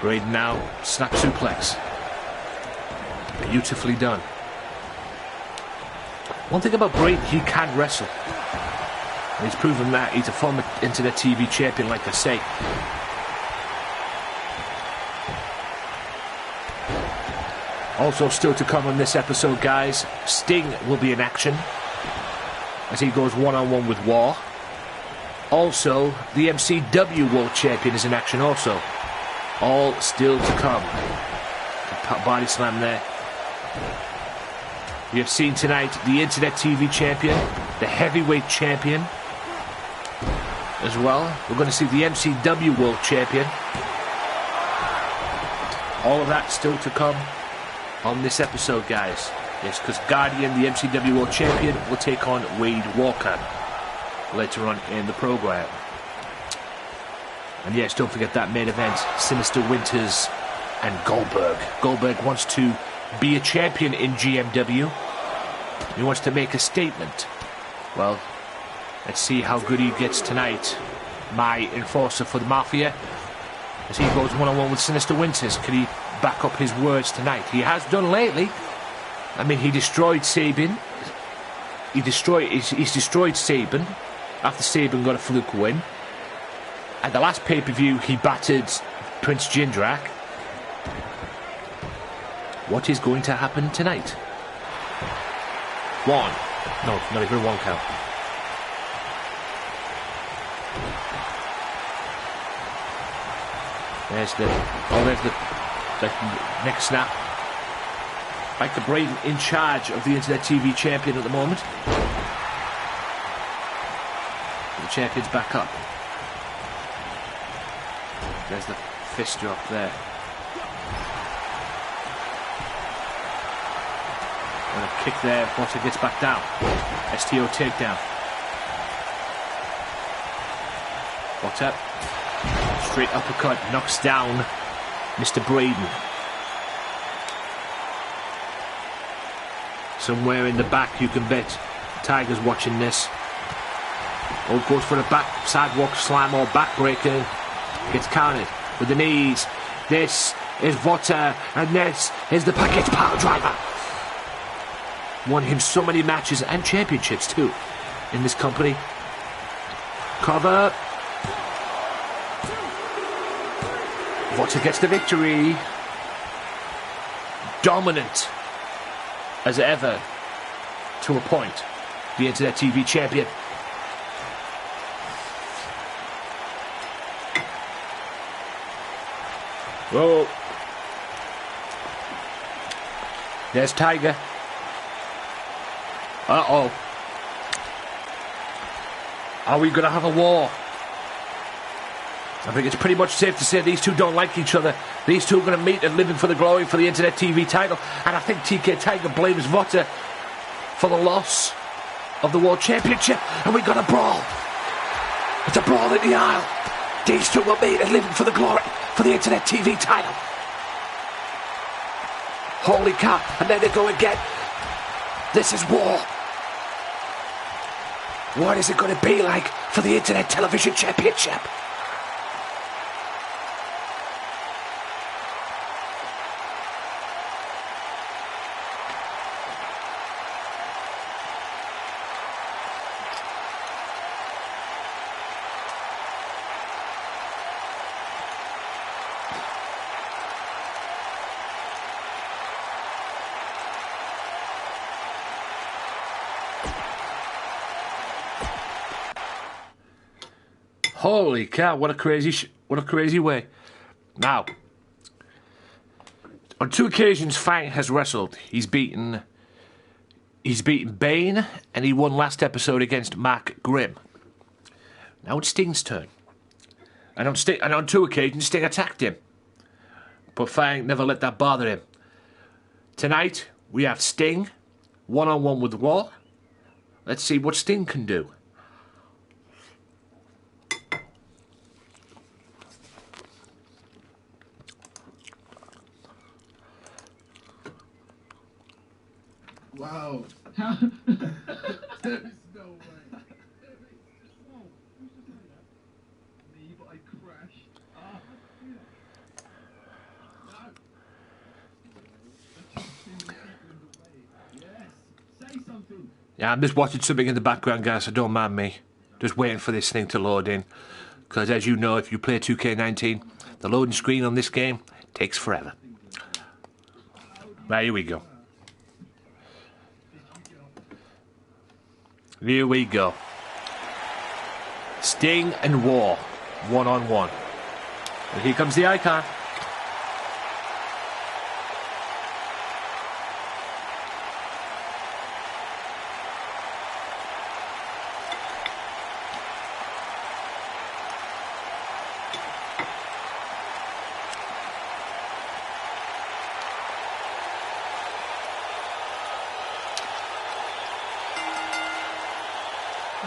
Braden now, snap suplex. Beautifully done. One thing about Braden, he can wrestle. And he's proven that. He's a former Internet TV champion, like I say. Also still to come on this episode, guys, Sting will be in action as he goes one-on-one with War. Also, the MCW World Champion is in action also. All still to come. Body slam there. We have seen tonight the Internet TV Champion, the Heavyweight Champion as well. We're going to see the MCW World Champion. All of that still to come on this episode, guys. Yes, because Guardian, the MCW World Champion, will take on Wade Walker later on in the program. And yes, don't forget that main event, Sinister Winters and Goldberg. Goldberg wants to be a champion in GMW. He wants to make a statement. Well, let's see how good he gets tonight. My enforcer for the Mafia, as he goes one-on-one with Sinister Winters. Can he back up his words tonight? He has done lately. I mean, he destroyed Sabin. He's destroyed Sabin after Sabin got a fluke win. At the last pay-per-view, he battered Prince Jindrak. What is going to happen tonight? One. No, not even one count. There's the neck snap. Biker Braden in charge of the Internet TV Champion at the moment. The champion's back up. There's the fist drop there. And a kick there. Vota gets back down. STO takedown. Vota. Straight uppercut. Knocks down Mr. Braden. Somewhere in the back, you can bet Tiger's watching this. Oh, goes for a back sidewalk slam or backbreaker. Gets counted with the knees. This is Vota, and this is the package power driver. Won him so many matches and championships too in this company. Cover. Vota gets the victory. Dominant as ever to a point. The Internet TV Champion. Whoa. There's Tiger. Uh-oh. Are we going to have a war? I think it's pretty much safe to say these two don't like each other. These two are going to meet and living for the glory for the Internet TV title. And I think TK Tiger blames Vota for the loss of the World Championship. And we got a brawl. It's a brawl in the aisle. These two will meet and living for the glory for the Internet TV title. Holy cow. And then they go again. This is war. What is it going to be like for the Internet Television Championship? Holy cow! What a crazy way. Now, on 2 occasions, Fang has wrestled. He's beaten Bane, and he won last episode against Mark Grimm. Now it's Sting's turn. And on 2 occasions, Sting attacked him. But Fang never let that bother him. Tonight, we have Sting, one-on-one with Raw. Let's see what Sting can do.
Wow. There's no way. Me, but I crashed.
Yeah, I'm just watching something in the background, guys, so don't mind me. Just waiting for this thing to load in. Because as you know, if you play 2K19, the loading screen on this game takes forever. Right, here we go. Here we go. Sting and War, one-on-one. And here comes the icon.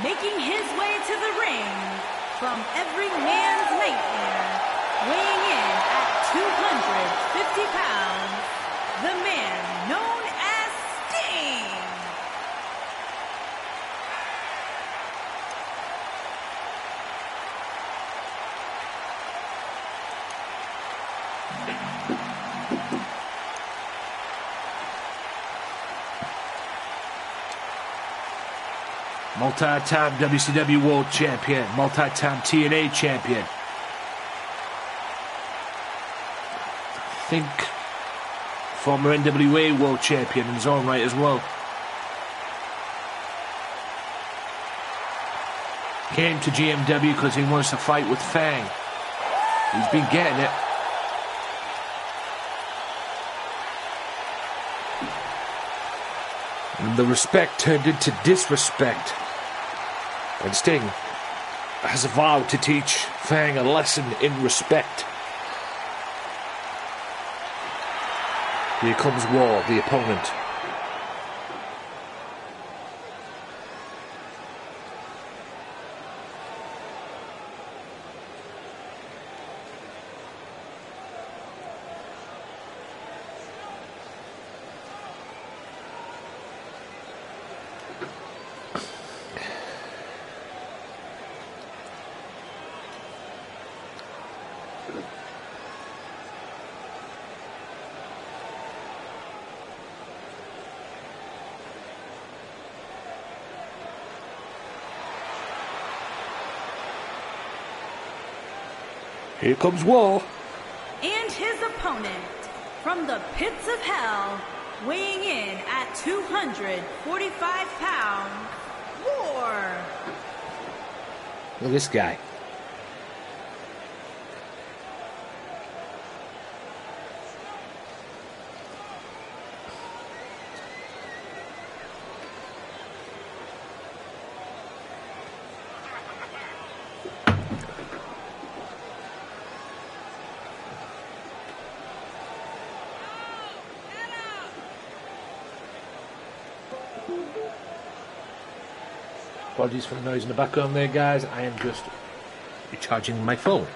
Making his way to the ring from every man's nightmare, weighing in at 250 pounds, the man known as Sting.
Multi-time WCW World Champion, multi-time TNA Champion. I think former NWA World Champion in his own right as well. Came to GMW because he wants to fight with Fang. He's been getting it. And the respect turned into disrespect. And Sting has vowed to teach Fang a lesson in respect. Here comes War, the opponent. Here comes War.
And his opponent, from the pits of hell, weighing in at 245 pounds, War.
Look at this guy. Apologies for the noise in the background there, guys. I am just recharging my phone.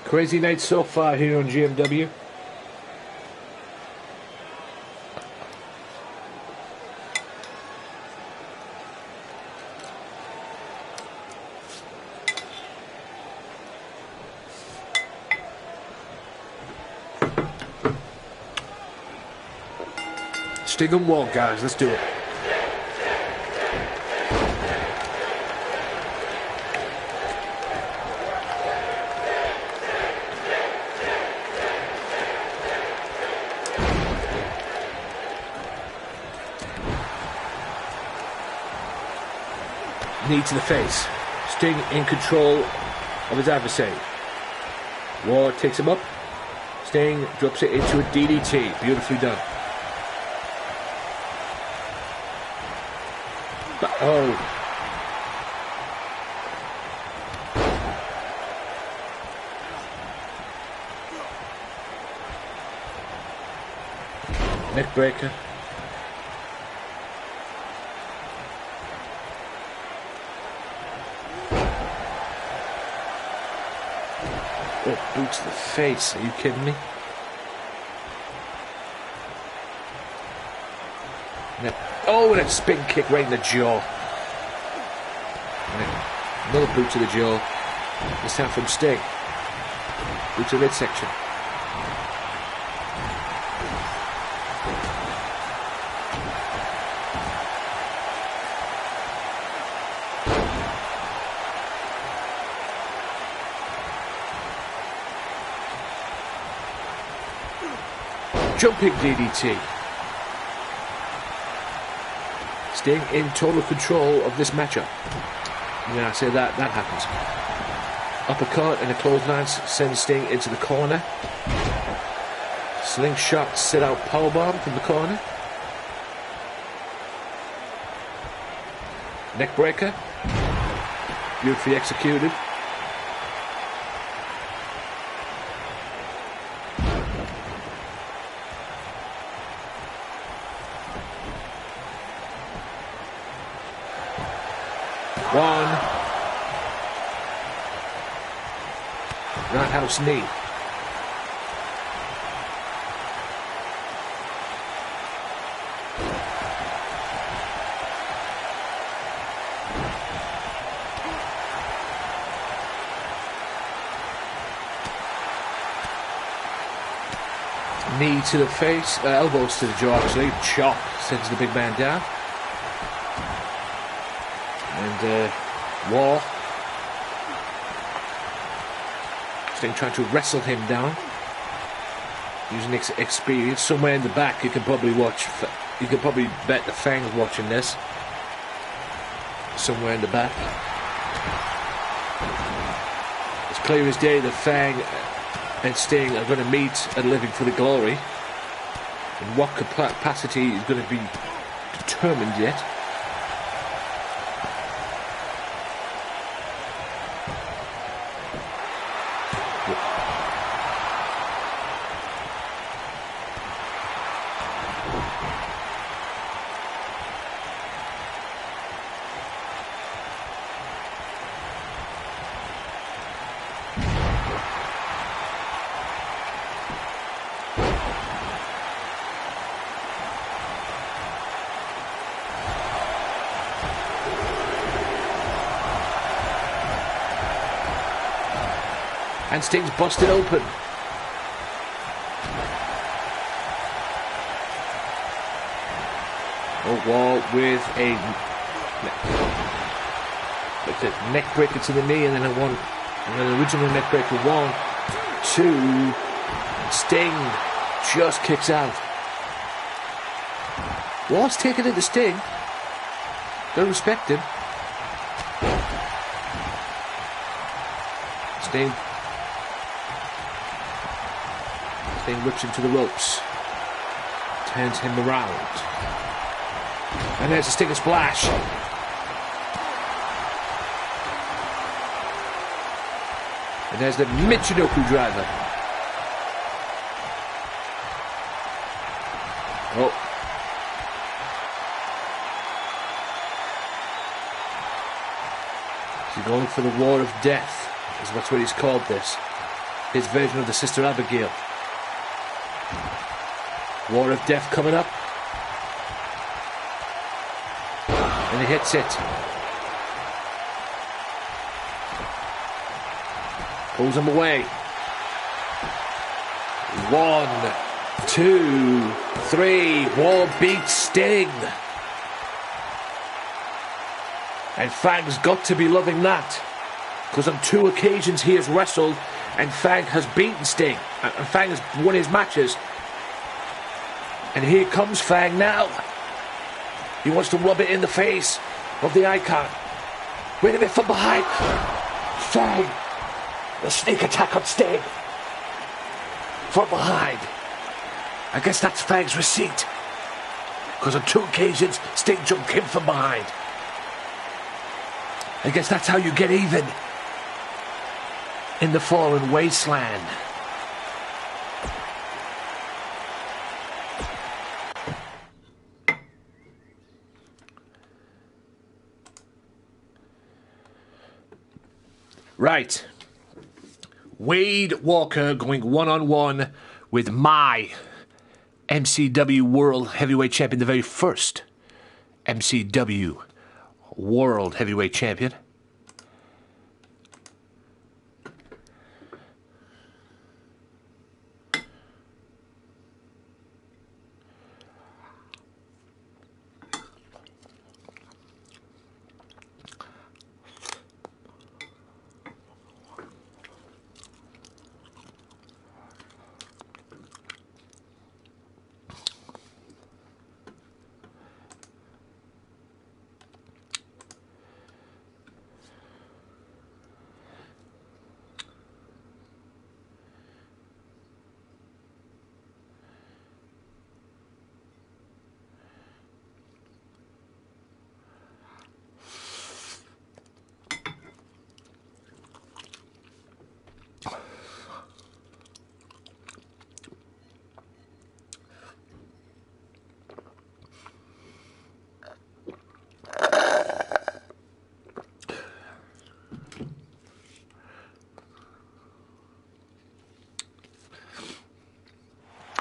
Crazy night so far here on GMW. Sting and War, guys. Let's do it. Knee to the face. Sting in control of his adversary. War takes him up. Sting drops it into a DDT. Beautifully done. Oh. Neck breaker. Oh, boot to the face. Are you kidding me? Oh, and a spin kick right in the jaw. Another boot to the jaw. This time from Sting. Boot to the midsection. Jumping DDT. Sting in total control of this matchup. When I say that, that happens. Uppercut and a clothesline sends Sting into the corner. Slingshot sit out powerbomb from the corner. Neckbreaker. Beautifully executed. One. Roundhouse knee. Knee to the face, elbows to the jaw actually. Chop sends the big man down. And War. Sting trying to wrestle him down. Using experience. Somewhere in the back you can probably watch. You can probably bet the Fang's watching this. Somewhere in the back. It's clear as day that Fang and Sting are going to meet at Living for the Glory. In what capacity is going to be determined yet. And Sting's busted open. Oh, Wall with a neck breaker to the knee, and then an original neck breaker. 1, 2. Sting just kicks out. Wall's taking it to Sting. Don't respect him. Sting whips him to the ropes. Turns him around. And there's a Stinger splash. And there's the Michinoku driver. Oh. He's going for the War of Death. That's what he's called this. His version of the Sister Abigail. War of Death coming up. And he hits it. Pulls him away. 1, 2, 3. Wall beats Sting. And Fang's got to be loving that. Because on 2 occasions he has wrestled and Fang has beaten Sting. And Fang has won his matches. And here comes Fang now. He wants to rub it in the face of the icon. Wait a minute, from behind. Fang. The sneak attack on Sting. From behind. I guess that's Fang's receipt. Because on 2 occasions, Sting jumped him from behind. I guess that's how you get even in the fallen wasteland. Right. Wade Walker going one-on-one with my MCW World Heavyweight Champion, the very first MCW World Heavyweight Champion.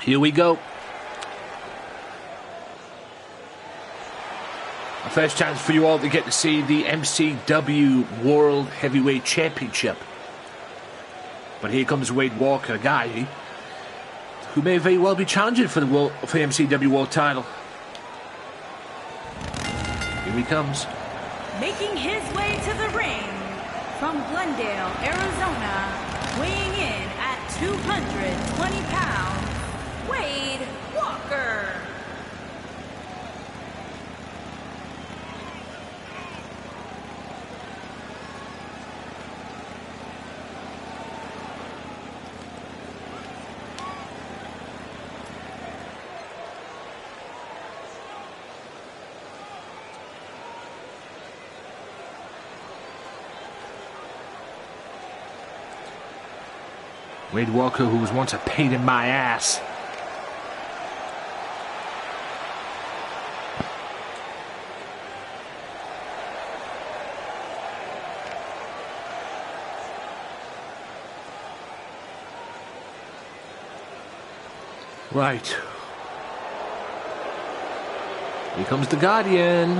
Here we go. A first chance for you all to get to see the MCW World Heavyweight Championship. But here comes Wade Walker, a guy who may very well be challenging for the MCW World title. Here he comes.
Making his way to the ring from Glendale, Arizona, weighing in at 220 pounds. Wade Walker.
Wade Walker, who was once a pain in my ass. Right. Here comes the Guardian.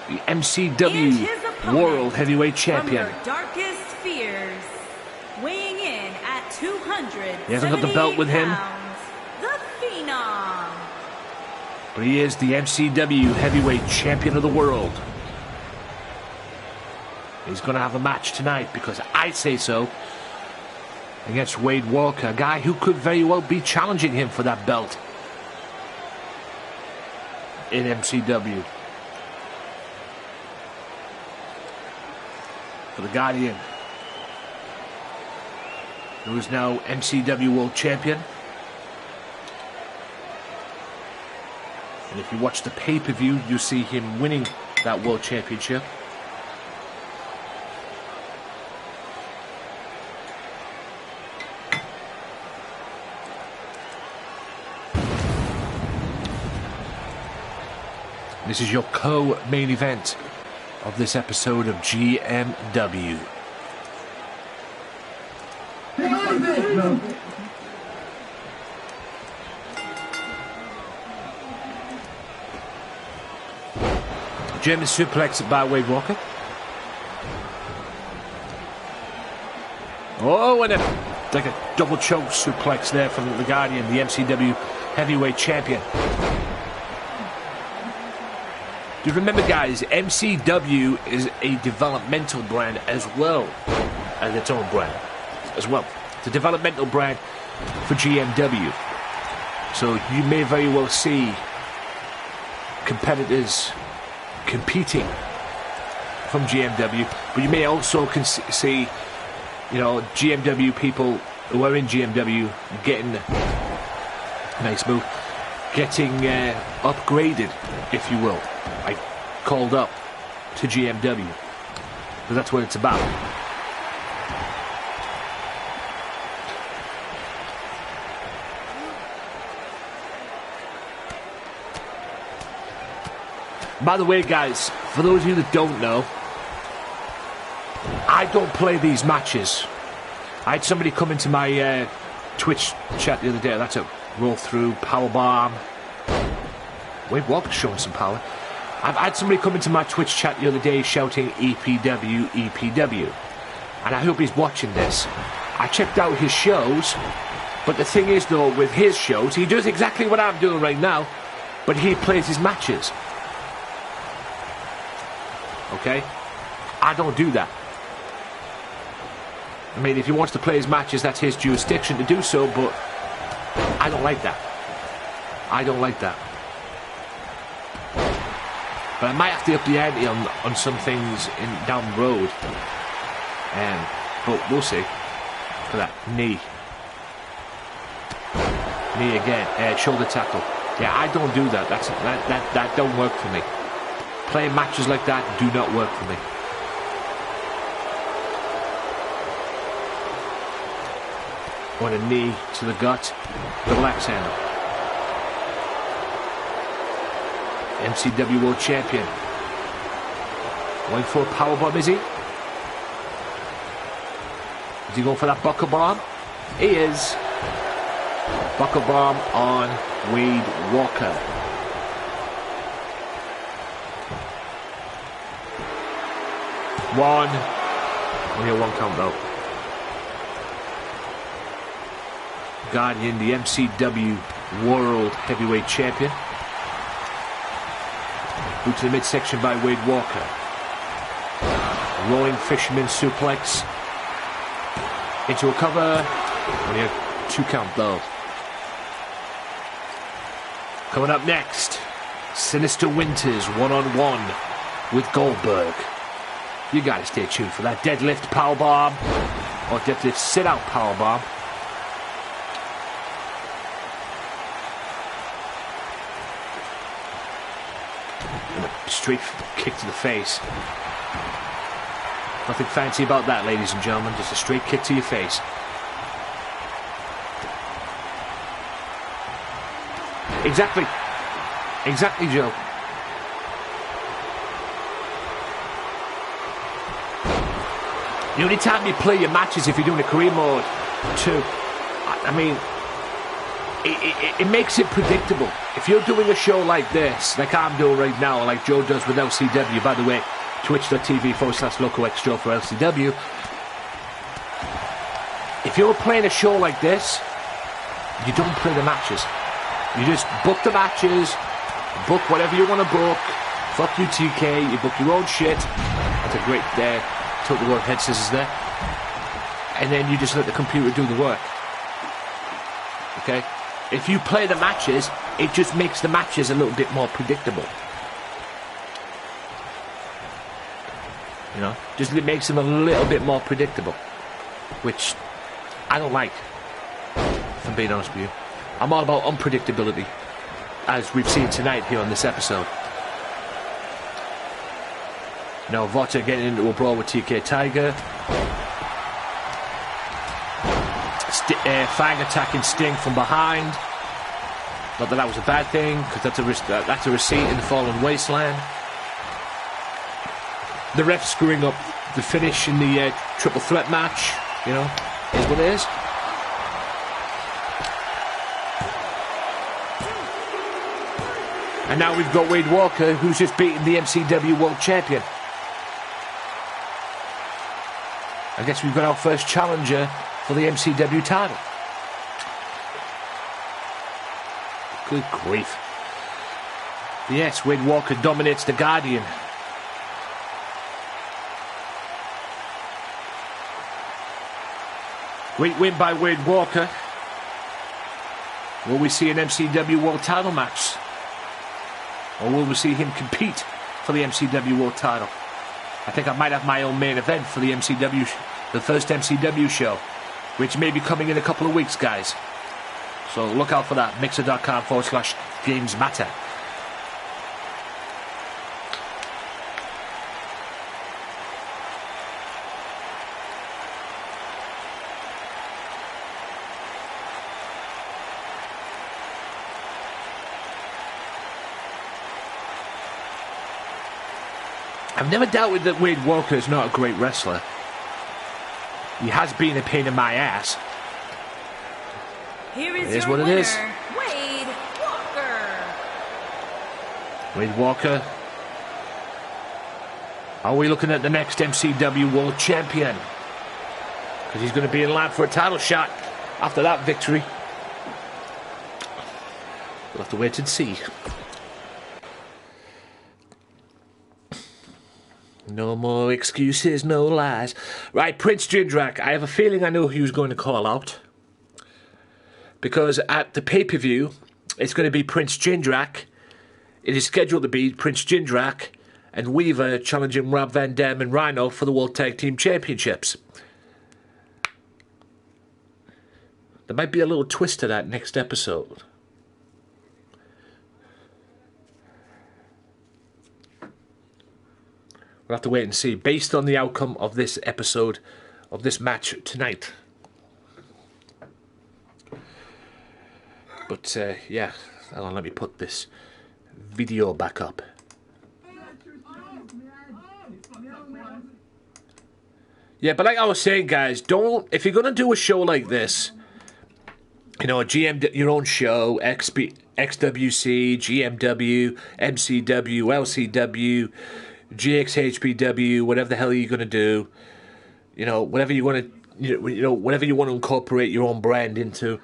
The MCW World Heavyweight Champion.
From your darkest fears, weighing in at 200.
He hasn't got the belt with him.
The Phenom.
But he is the MCW Heavyweight Champion of the world. He's going to have a match tonight because I say so. Against Wade Walker, a guy who could very well be challenging him for that belt in MCW. For the Guardian, who is now MCW World Champion. And if you watch the pay-per-view, you see him winning that World Championship. This is your co-main event of this episode of GMW. German suplex by Wade Walker. Oh, and a like a double choke suplex there from the Guardian, the MCW heavyweight champion. Do you remember, guys, MCW is a developmental brand as well as its own brand as well. It's a developmental brand for GMW. So you may very well see competitors competing from GMW, but you may also see, you know, GMW people who are in GMW getting, nice move, getting upgraded, if you will, like called up to GMW, because that's what it's about. By the way, guys, for those of you that don't know, I don't play these matches. I had somebody come into my Twitch chat the other day. That's a roll through, powerbomb. Wade Walker's showing some power. I've had somebody come into my Twitch chat the other day shouting EPW, EPW. And I hope he's watching this. I checked out his shows, but the thing is, though, with his shows, he does exactly what I'm doing right now, but he plays his matches. Okay? I don't do that. I mean, if he wants to play his matches, that's his jurisdiction to do so, but I don't like that. I don't like that. But I might have to up the ante on some things down the road. But we'll see. Look at that. Knee. Knee again. Shoulder tackle. Yeah, I don't do that. That don't work for me. Playing matches like that do not work for me. On a knee to the gut. Double axe handle. MCW World Champion. Going for a powerbomb, is he? Is he going for that buckle bomb? He is. Buckle bomb on Wade Walker. One. Only a one count though. Guardian, the MCW World Heavyweight Champion. Boot to the midsection by Wade Walker. Rolling fisherman suplex. Into a cover. Only a 2 count though. Coming up next, Sinister Winters one-on-one with Goldberg. You gotta stay tuned for that deadlift powerbomb, or deadlift sit-out powerbomb. And a straight kick to the face. Nothing fancy about that, ladies and gentlemen. Just a straight kick to your face. Exactly. Exactly, Joe. The only time you play your matches if you're doing a career mode, too. I mean, it makes it predictable. If you're doing a show like this, like I'm doing right now, or like Joe does with LCW, by the way, twitch.tv/LocoXJoe for LCW. If you're playing a show like this, you don't play the matches. You just book the matches, book whatever you want to book. Fuck you, TK. You book your own shit. That's a great total work head scissors there. And then you just let the computer do the work. Okay? If you play the matches, it just makes the matches a little bit more predictable. You know? Just it makes them a little bit more predictable. Which I don't like, if I'm being honest with you. I'm all about unpredictability, as we've seen tonight here on this episode. Now Vota getting into a brawl with TK Tiger. Fang attacking Sting from behind. Not that that was a bad thing, because that's a receipt in the Fallen Wasteland. The ref screwing up the finish in the triple threat match. You know, is what it is. And now we've got Wade Walker, who's just beaten the MCW World Champion. I guess we've got our first challenger for the MCW title. Good grief. Yes, Wade Walker dominates the Guardian. Great win by Wade Walker. Will we see an MCW World title match? Or will we see him compete for the MCW World title? I think I might have my own main event for the MCW, the first MCW show, which may be coming in a couple of weeks, guys. So look out for that. Mixer.com/GamesMatter. I've never doubted that Wade Walker is not a great wrestler. He has been a pain in my ass.
Here is
It is
your
what it
winner,
is.
Wade Walker.
Wade Walker. Are we looking at the next MCW World Champion? Because he's going to be in line for a title shot after that victory. We'll have to wait and see. No more excuses, no lies. Right, Prince Jindrak. I have a feeling I know who he's going to call out. Because at the pay-per-view, it's going to be Prince Jindrak. It is scheduled to be Prince Jindrak and Weaver challenging Rob Van Dam and Rhino for the World Tag Team Championships. There might be a little twist to that next episode. We'll have to wait and see, based on the outcome of this episode, of this match tonight. But, yeah, hold on, let me put this video back up. Yeah, but like I was saying, guys, if you're going to do a show like this, you know, your own show, XWC, GMW, MCW, LCW, GXHPW, whatever the hell you're going to do, you know, whatever you want to, whatever you want to incorporate your own brand into,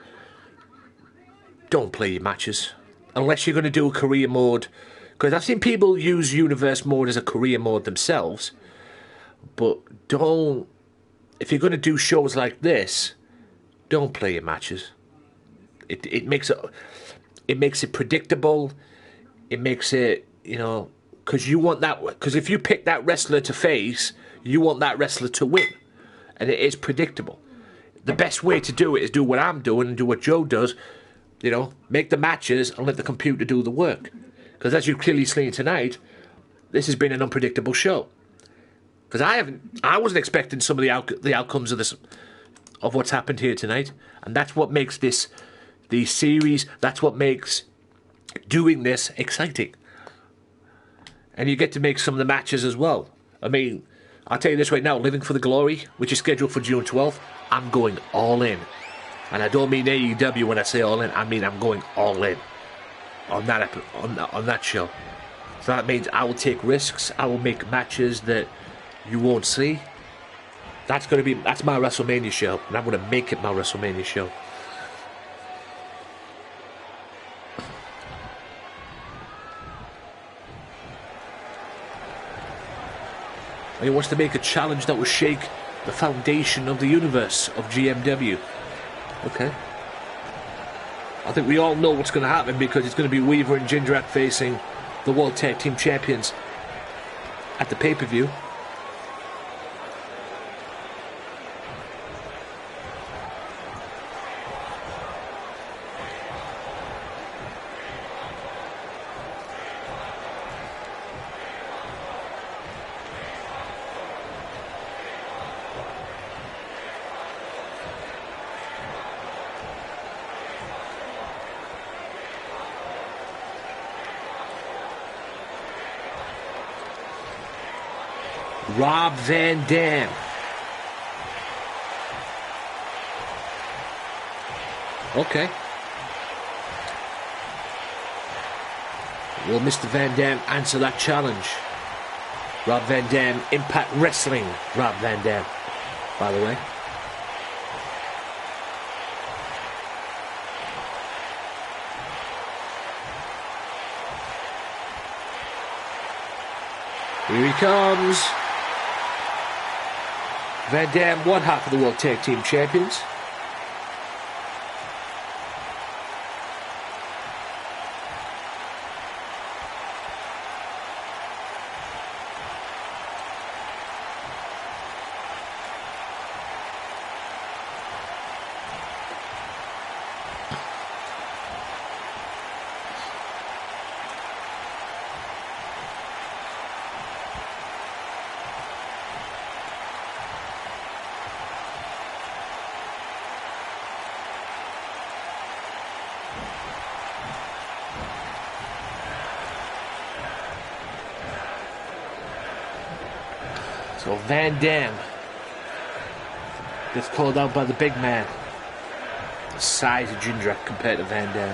don't play your matches unless you're going to do a career mode, because I've seen people use Universe mode as a career mode themselves, but if you're going to do shows like this, don't play your matches. It makes it predictable. It makes it, you know, because you want that. Because if you pick that wrestler to face, you want that wrestler to win, and it is predictable. The best way to do it is do what I'm doing and do what Joe does. You know, make the matches and let the computer do the work. Because as you've clearly seen tonight, this has been an unpredictable show. Because I wasn't expecting some of the outcomes of this, of what's happened here tonight, and that's what makes the series. That's what makes doing this exciting. And you get to make some of the matches as well. I mean, I'll tell you this right now, Living for the Glory, which is scheduled for June 12th, I'm going all in. And I don't mean AEW when I say all in, I mean I'm going all in on that show. So that means I will take risks, I will make matches that you won't see. That's my WrestleMania show, and I'm going to make it my WrestleMania show. And he wants to make a challenge that will shake the foundation of the universe of GMW. Okay. I think we all know what's going to happen, because it's going to be Weaver and Jindrak facing the World Tag Team Champions at the pay-per-view. Rob Van Dam. Okay. Will Mr. Van Dam answer that challenge? Rob Van Dam, Impact Wrestling Rob Van Dam, by the way. Here he comes. Van Dam, one half of the World Tag Team Champions. So Van Dam gets called out by the big man. The size of Jindrak compared to Van Dam.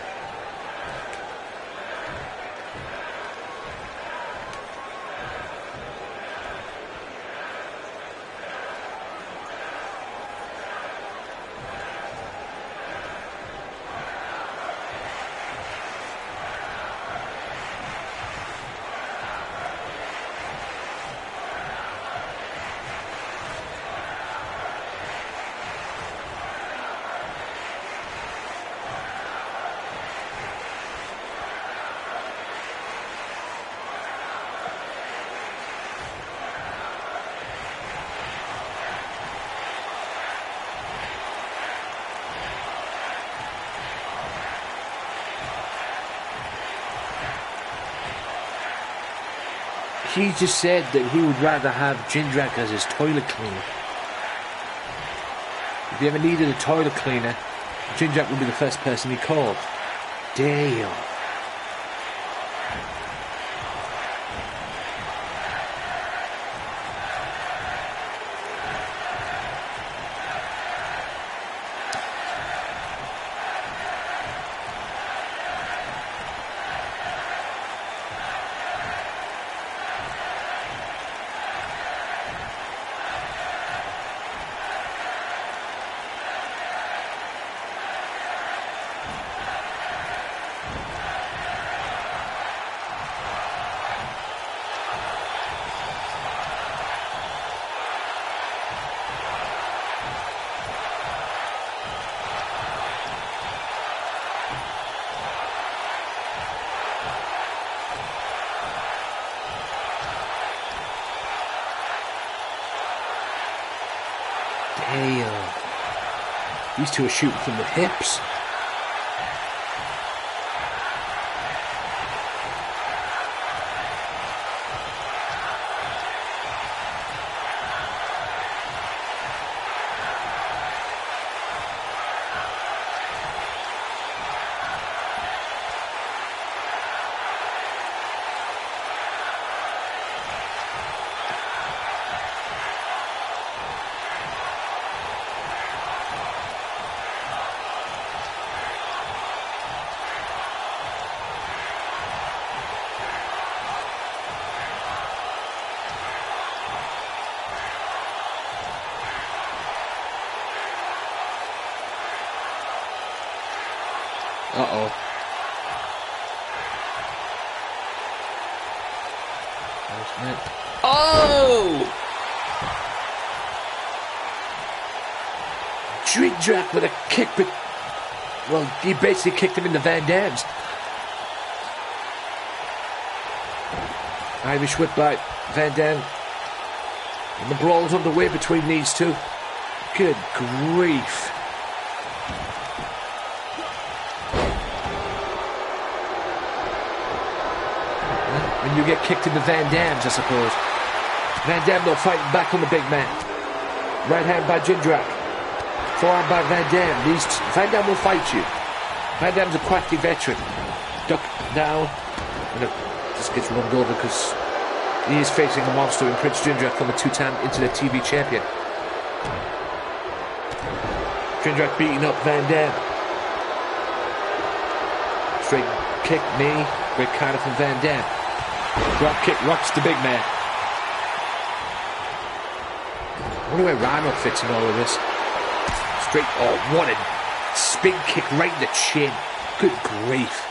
He just said that he would rather have Jindrak as his toilet cleaner. If he ever needed a toilet cleaner, Jindrak would be the first person he called. Damn. Damn. These two are shooting from the hips. Uh-oh. Oh! Jindrak with a kick, but... well, he basically kicked him in the Van Dams. Irish whip by Van Dam. And the brawl's underway between these two. Good grief. When you get kicked in the Van Dams, I suppose. Van Dam, though, fighting back on the big man. Right hand by Jindrak. Forearm by Van Dam. Van Dam will fight you. Van Dam's a crafty veteran. Duck down. And just gets run over because he is facing a monster in Prince Jindrak, former two-time Internet TV champion. Jindrak beating up Van Dam. Straight kick, knee. Great counter from Van Dam. Drop kick rocks the big man. I wonder where Rhino fits in all of this. Straight, oh, what a spin kick right in the chin. Good grief.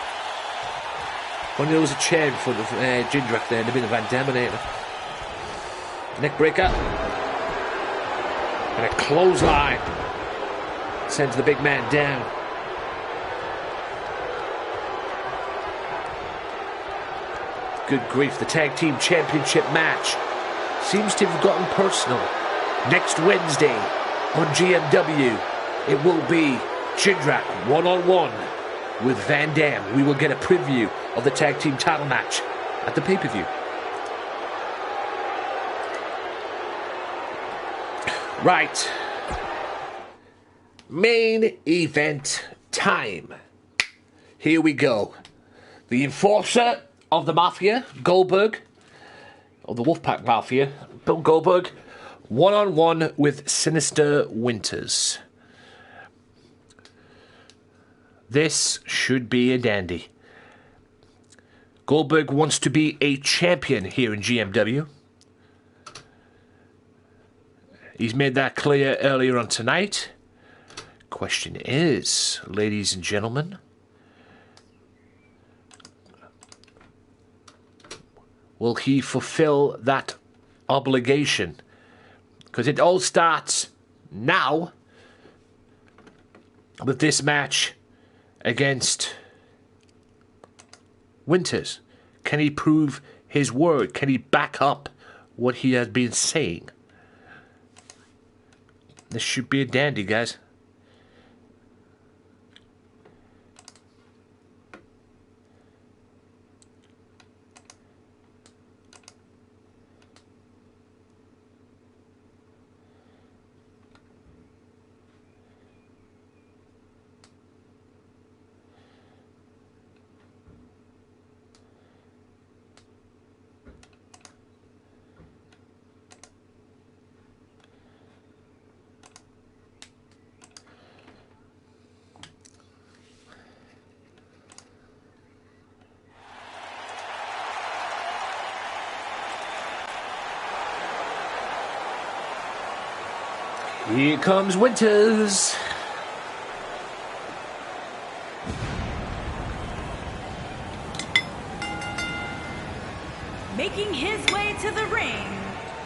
Only there was a chair in front of Jindrak there, and they'd been the Van Daminator. Neck breaker. And a clothesline. Sends the big man down. Good grief, the Tag Team Championship match seems to have gotten personal. Next Wednesday on GMW, it will be Jindrak one-on-one with Van Dam. We will get a preview of the Tag Team title match at the pay-per-view. Right. Main event time. Here we go. The enforcer of the Mafia, Goldberg, of the Wolfpack Mafia, Bill Goldberg, one-on-one with Sinister Winters. This should be a dandy. Goldberg wants to be a champion here in GMW. He's made that clear earlier on tonight. Question is, ladies and gentlemen, will he fulfill that obligation? Because it all starts now with this match against Winters. Can he prove his word? Can he back up what he has been saying? This should be a dandy, guys. Here comes Winters.
Making his way to the ring.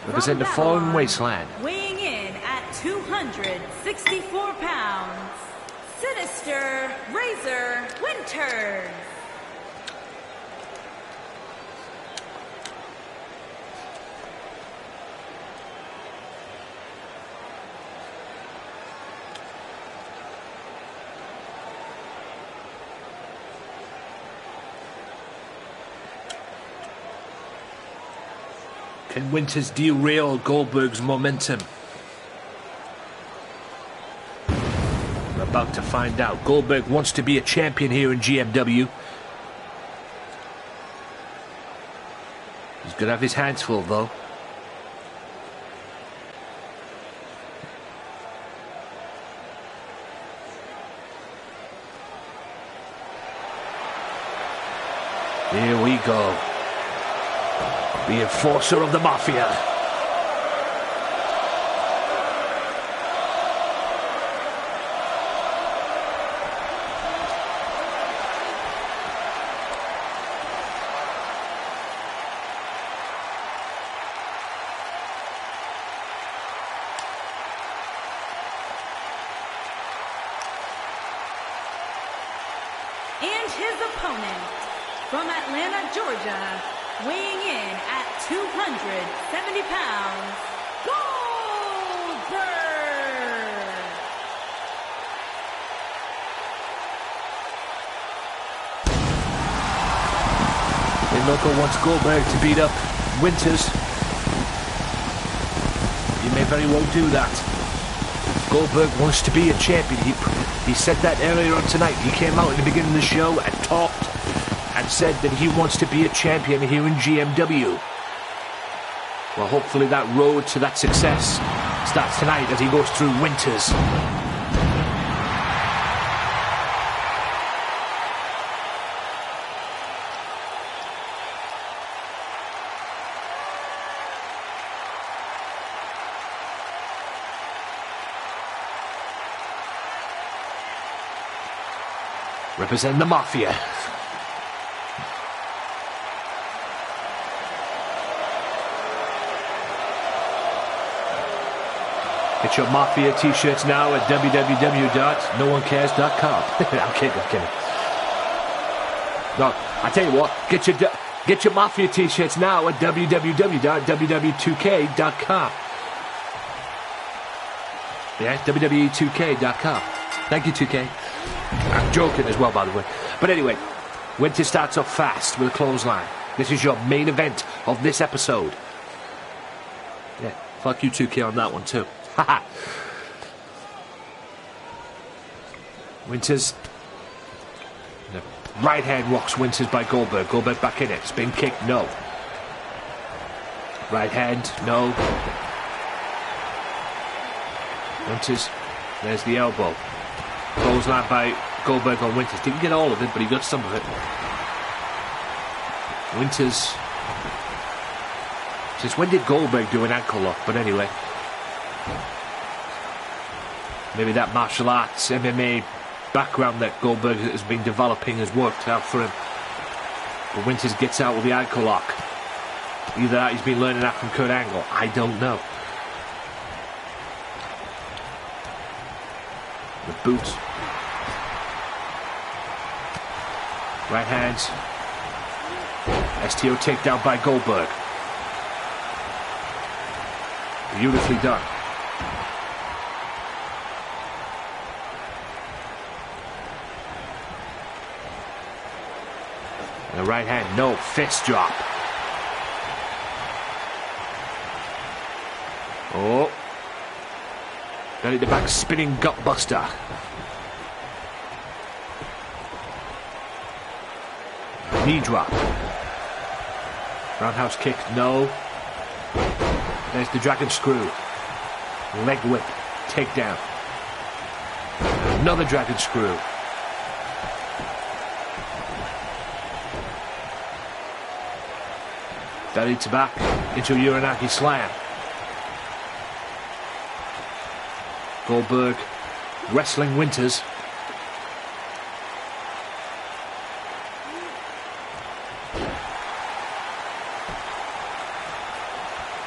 Represent the foreign wasteland.
Weighing in at 264 pounds, Sinister Razor Winters.
Can Winters derail Goldberg's momentum? We're about to find out. Goldberg wants to be a champion here in GMW. He's going to have his hands full, though. Here we go. The enforcer of the Mafia.
And his opponent from Atlanta, Georgia, weighing in at 270 pounds, Goldberg!
Loco wants Goldberg to beat up Winters. He may very well do that. Goldberg wants to be a champion. He said that earlier on tonight. He came out at the beginning of the show and talked and said that he wants to be a champion here in GMW. Well, hopefully that road to that success starts tonight as he goes through Winters. Represent the Mafia. Get your Mafia t-shirts now at www.noonecares.com. I'm kidding. No, I tell you what, get your Mafia t-shirts now at www.ww2k.com. Yeah, WWE2K.com. Thank you, 2K. I'm joking as well, by the way. But anyway, Winter starts off fast with a clothesline. This is your main event of this episode. Yeah, fuck you, 2K, on that one, too. Haha. Winters. The right hand rocks Winters by Goldberg. Goldberg back in it. Spin kick, no. Right hand, no. Winters, there's the elbow. Clothesline by Goldberg on Winters. Didn't get all of it, but he got some of it. Winters. Since when did Goldberg do an ankle lock? But anyway. Maybe that martial arts, MMA background that Goldberg has been developing has worked out for him. But Winters gets out with the ankle lock. Either that he's been learning that from Kurt Angle. I don't know. The boot. Right hands. STO takedown by Goldberg. Beautifully done. And the right hand, no, fist drop. Oh. Belly to back spinning gut buster. Knee drop. Roundhouse kick, no. There's the dragon screw. Leg whip, takedown. Another dragon screw. Belly to back into a Uranagi slam. Goldberg wrestling Winters.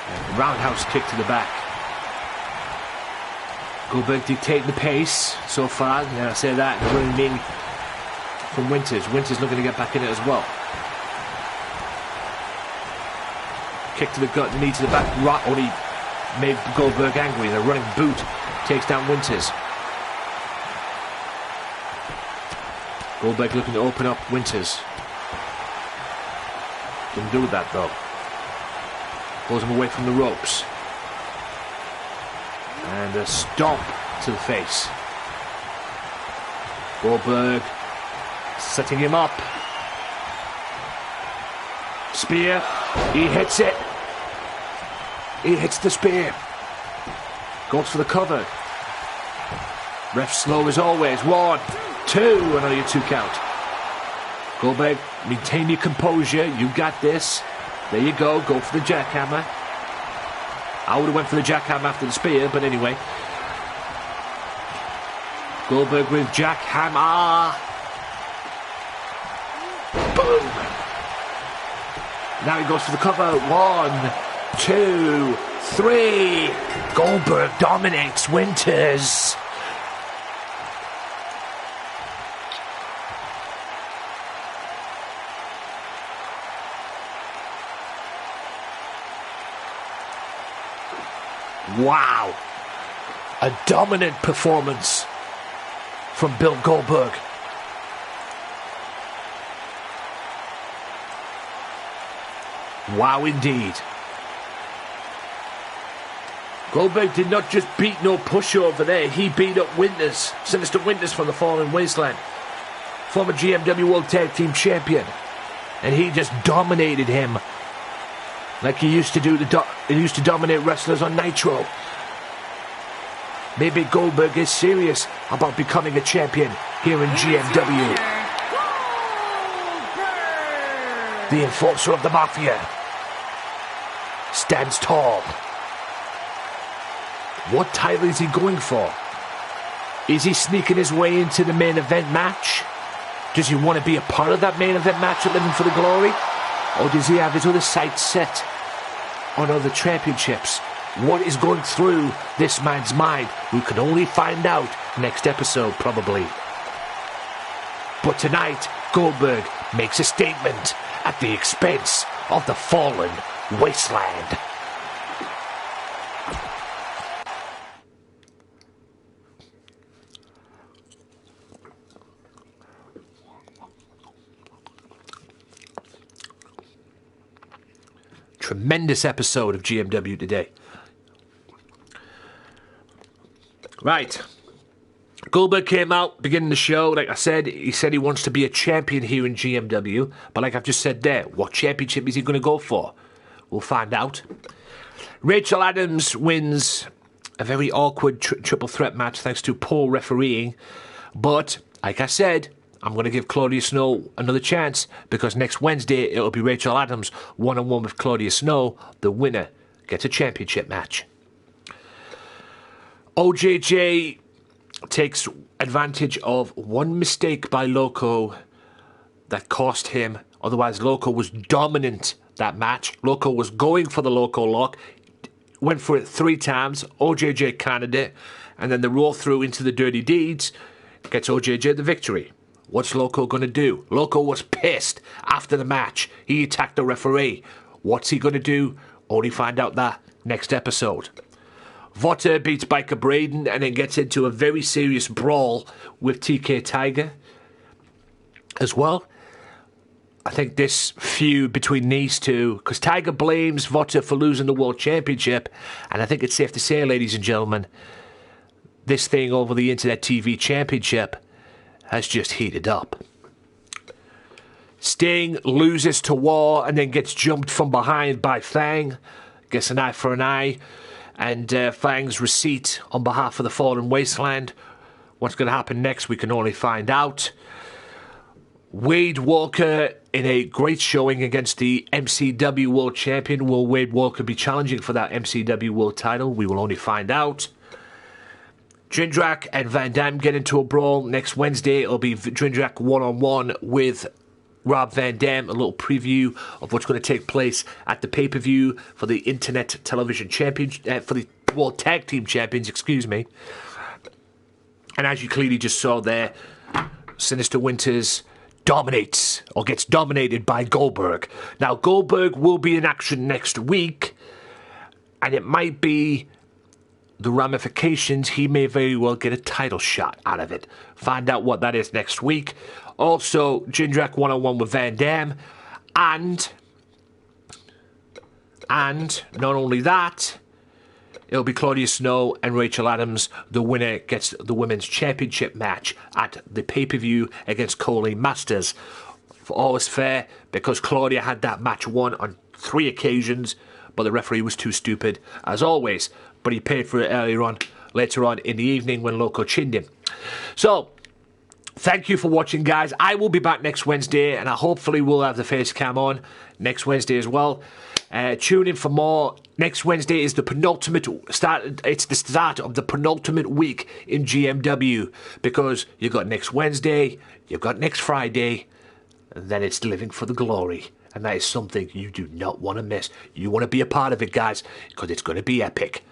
And roundhouse kick to the back. Goldberg dictating the pace so far. And I say that, and really mean from Winters. Winters looking to get back in it as well. Kick to the gut, knee to the back. Right, only made Goldberg angry. The running boot takes down Winters. Goldberg looking to open up Winters. Didn't do that though. Pulls him away from the ropes. And a stomp to the face. Goldberg setting him up. Spear. He hits it. He hits the spear. Goes for the cover. Ref slow as always. 1, 2. Another 2 count. Goldberg, maintain your composure. You got this. There you go. Go for the jackhammer. I would have went for the jackhammer after the spear, but anyway. Goldberg with jackhammer. Boom. Now he goes for the cover. 1, 2, 3. Goldberg dominates Winters. Wow. A dominant performance from Bill Goldberg. Wow, indeed. Goldberg did not just beat no pushover there, he beat up Winters, Sinister Winters from the Fallen Wasteland, former GMW World Tag Team Champion, and he just dominated him like he used to do. He used to dominate wrestlers on Nitro. Maybe Goldberg is serious about becoming a champion here in GMW. The enforcer of the Mafia stands tall. What title is he going for? Is he sneaking his way into the main event match? Does he want to be a part of that main event match at Living for the Glory? Or does he have his other sights set on other championships What is going through this man's mind? We can only find out next episode, probably. But tonight, Goldberg makes a statement at the expense of the fallen wasteland. Tremendous episode of GMW today. Right. Goldberg came out beginning the show. Like I said, he said he wants to be a champion here in GMW. But like I've just said there, what championship is he going to go for? We'll find out. Rachel Adams wins a very awkward triple threat match thanks to poor refereeing. But, like I said, I'm going to give Claudia Snow another chance because next Wednesday it'll be Rachel Adams one-on-one with Claudia Snow. The winner gets a championship match. OJJ takes advantage of one mistake by Loco that cost him. Otherwise, Loco was dominant that match. Loco was going for the Loco lock. Went for it 3 times. OJJ countered it. And then the roll through into the Dirty Deeds gets OJJ the victory. What's Loco going to do? Loco was pissed after the match. He attacked the referee. What's he going to do? Only find out that next episode. Votter beats Biker Braden and then gets into a very serious brawl with TK Tiger as well. I think this feud between these two, because Tiger blames Votter for losing the World Championship, and I think it's safe to say, ladies and gentlemen, this thing over the Internet TV Championship has just heated up. Sting loses to War and then gets jumped from behind by Fang. Gets an eye for an eye. And Fang's receipt on behalf of the Fallen Wasteland. What's going to happen next, we can only find out. Wade Walker in a great showing against the MCW World Champion. Will Wade Walker be challenging for that MCW World title? We will only find out. Jindrak and Van Dam get into a brawl. Next Wednesday, it'll be Jindrak one-on-one with Rob Van Dam. A little preview of what's going to take place at the pay-per-view for the Internet Television Champion, for the World Tag Team Champions, excuse me. And as you clearly just saw there, Sinister Winters dominates, or gets dominated by Goldberg. Now, Goldberg will be in action next week, and it might be the ramifications. He may very well get a title shot out of it. Find out what that is next week. Also, Jindrak one-on-one with Van Dam. And not only that, it'll be Claudia Snow and Rachel Adams. The winner gets the Women's Championship match at the pay-per-view against Colleen Masters. For all is fair, because Claudia had that match won on 3 occasions, but the referee was too stupid, as always. But he paid for it later on in the evening when Loco chinned him. So, thank you for watching, guys. I will be back next Wednesday, and I hopefully will have the face cam on next Wednesday as well. Tune in for more. Next Wednesday is the penultimate start. It's the start of the penultimate week in GMW, because you've got next Wednesday, you've got next Friday, and then it's Living for the Glory. And that is something you do not want to miss. You want to be a part of it, guys, because it's going to be epic.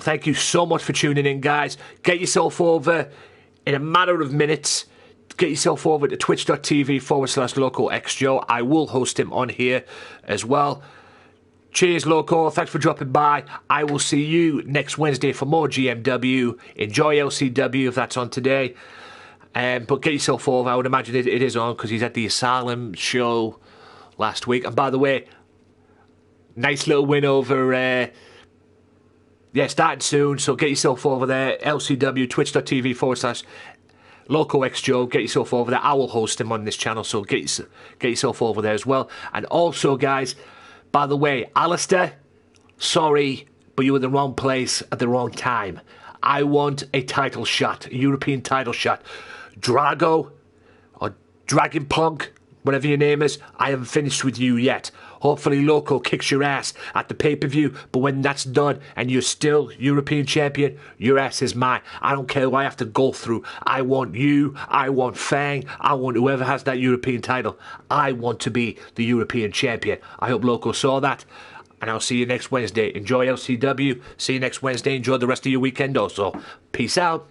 Thank you so much for tuning in, guys. Get yourself over in a matter of minutes. Get yourself over to twitch.tv/LocoXJoe. I will host him on here as well. Cheers, Loco. Thanks for dropping by. I will see you next Wednesday for more GMW. Enjoy LCW if that's on today. But get yourself over. I would imagine it is on, because he's at the Asylum show last week. And by the way, nice little win over... starting soon, so get yourself over there. LCW, twitch.tv/LocoXJoe. Get yourself over there. I will host him on this channel, so get yourself over there as well. And also, guys, by the way, Alistair, sorry, but you were in the wrong place at the wrong time. I want a title shot, a European title shot. Drago, or Dragon Punk, whatever your name is, I haven't finished with you yet. Hopefully Loco kicks your ass at the pay-per-view, but when that's done and you're still European champion, your ass is mine. I don't care what I have to go through. I want you, I want Fang, I want whoever has that European title. I want to be the European champion. I hope Loco saw that. and I'll see you next Wednesday. Enjoy LCW. See you next Wednesday. Enjoy the rest of your weekend also. Peace out.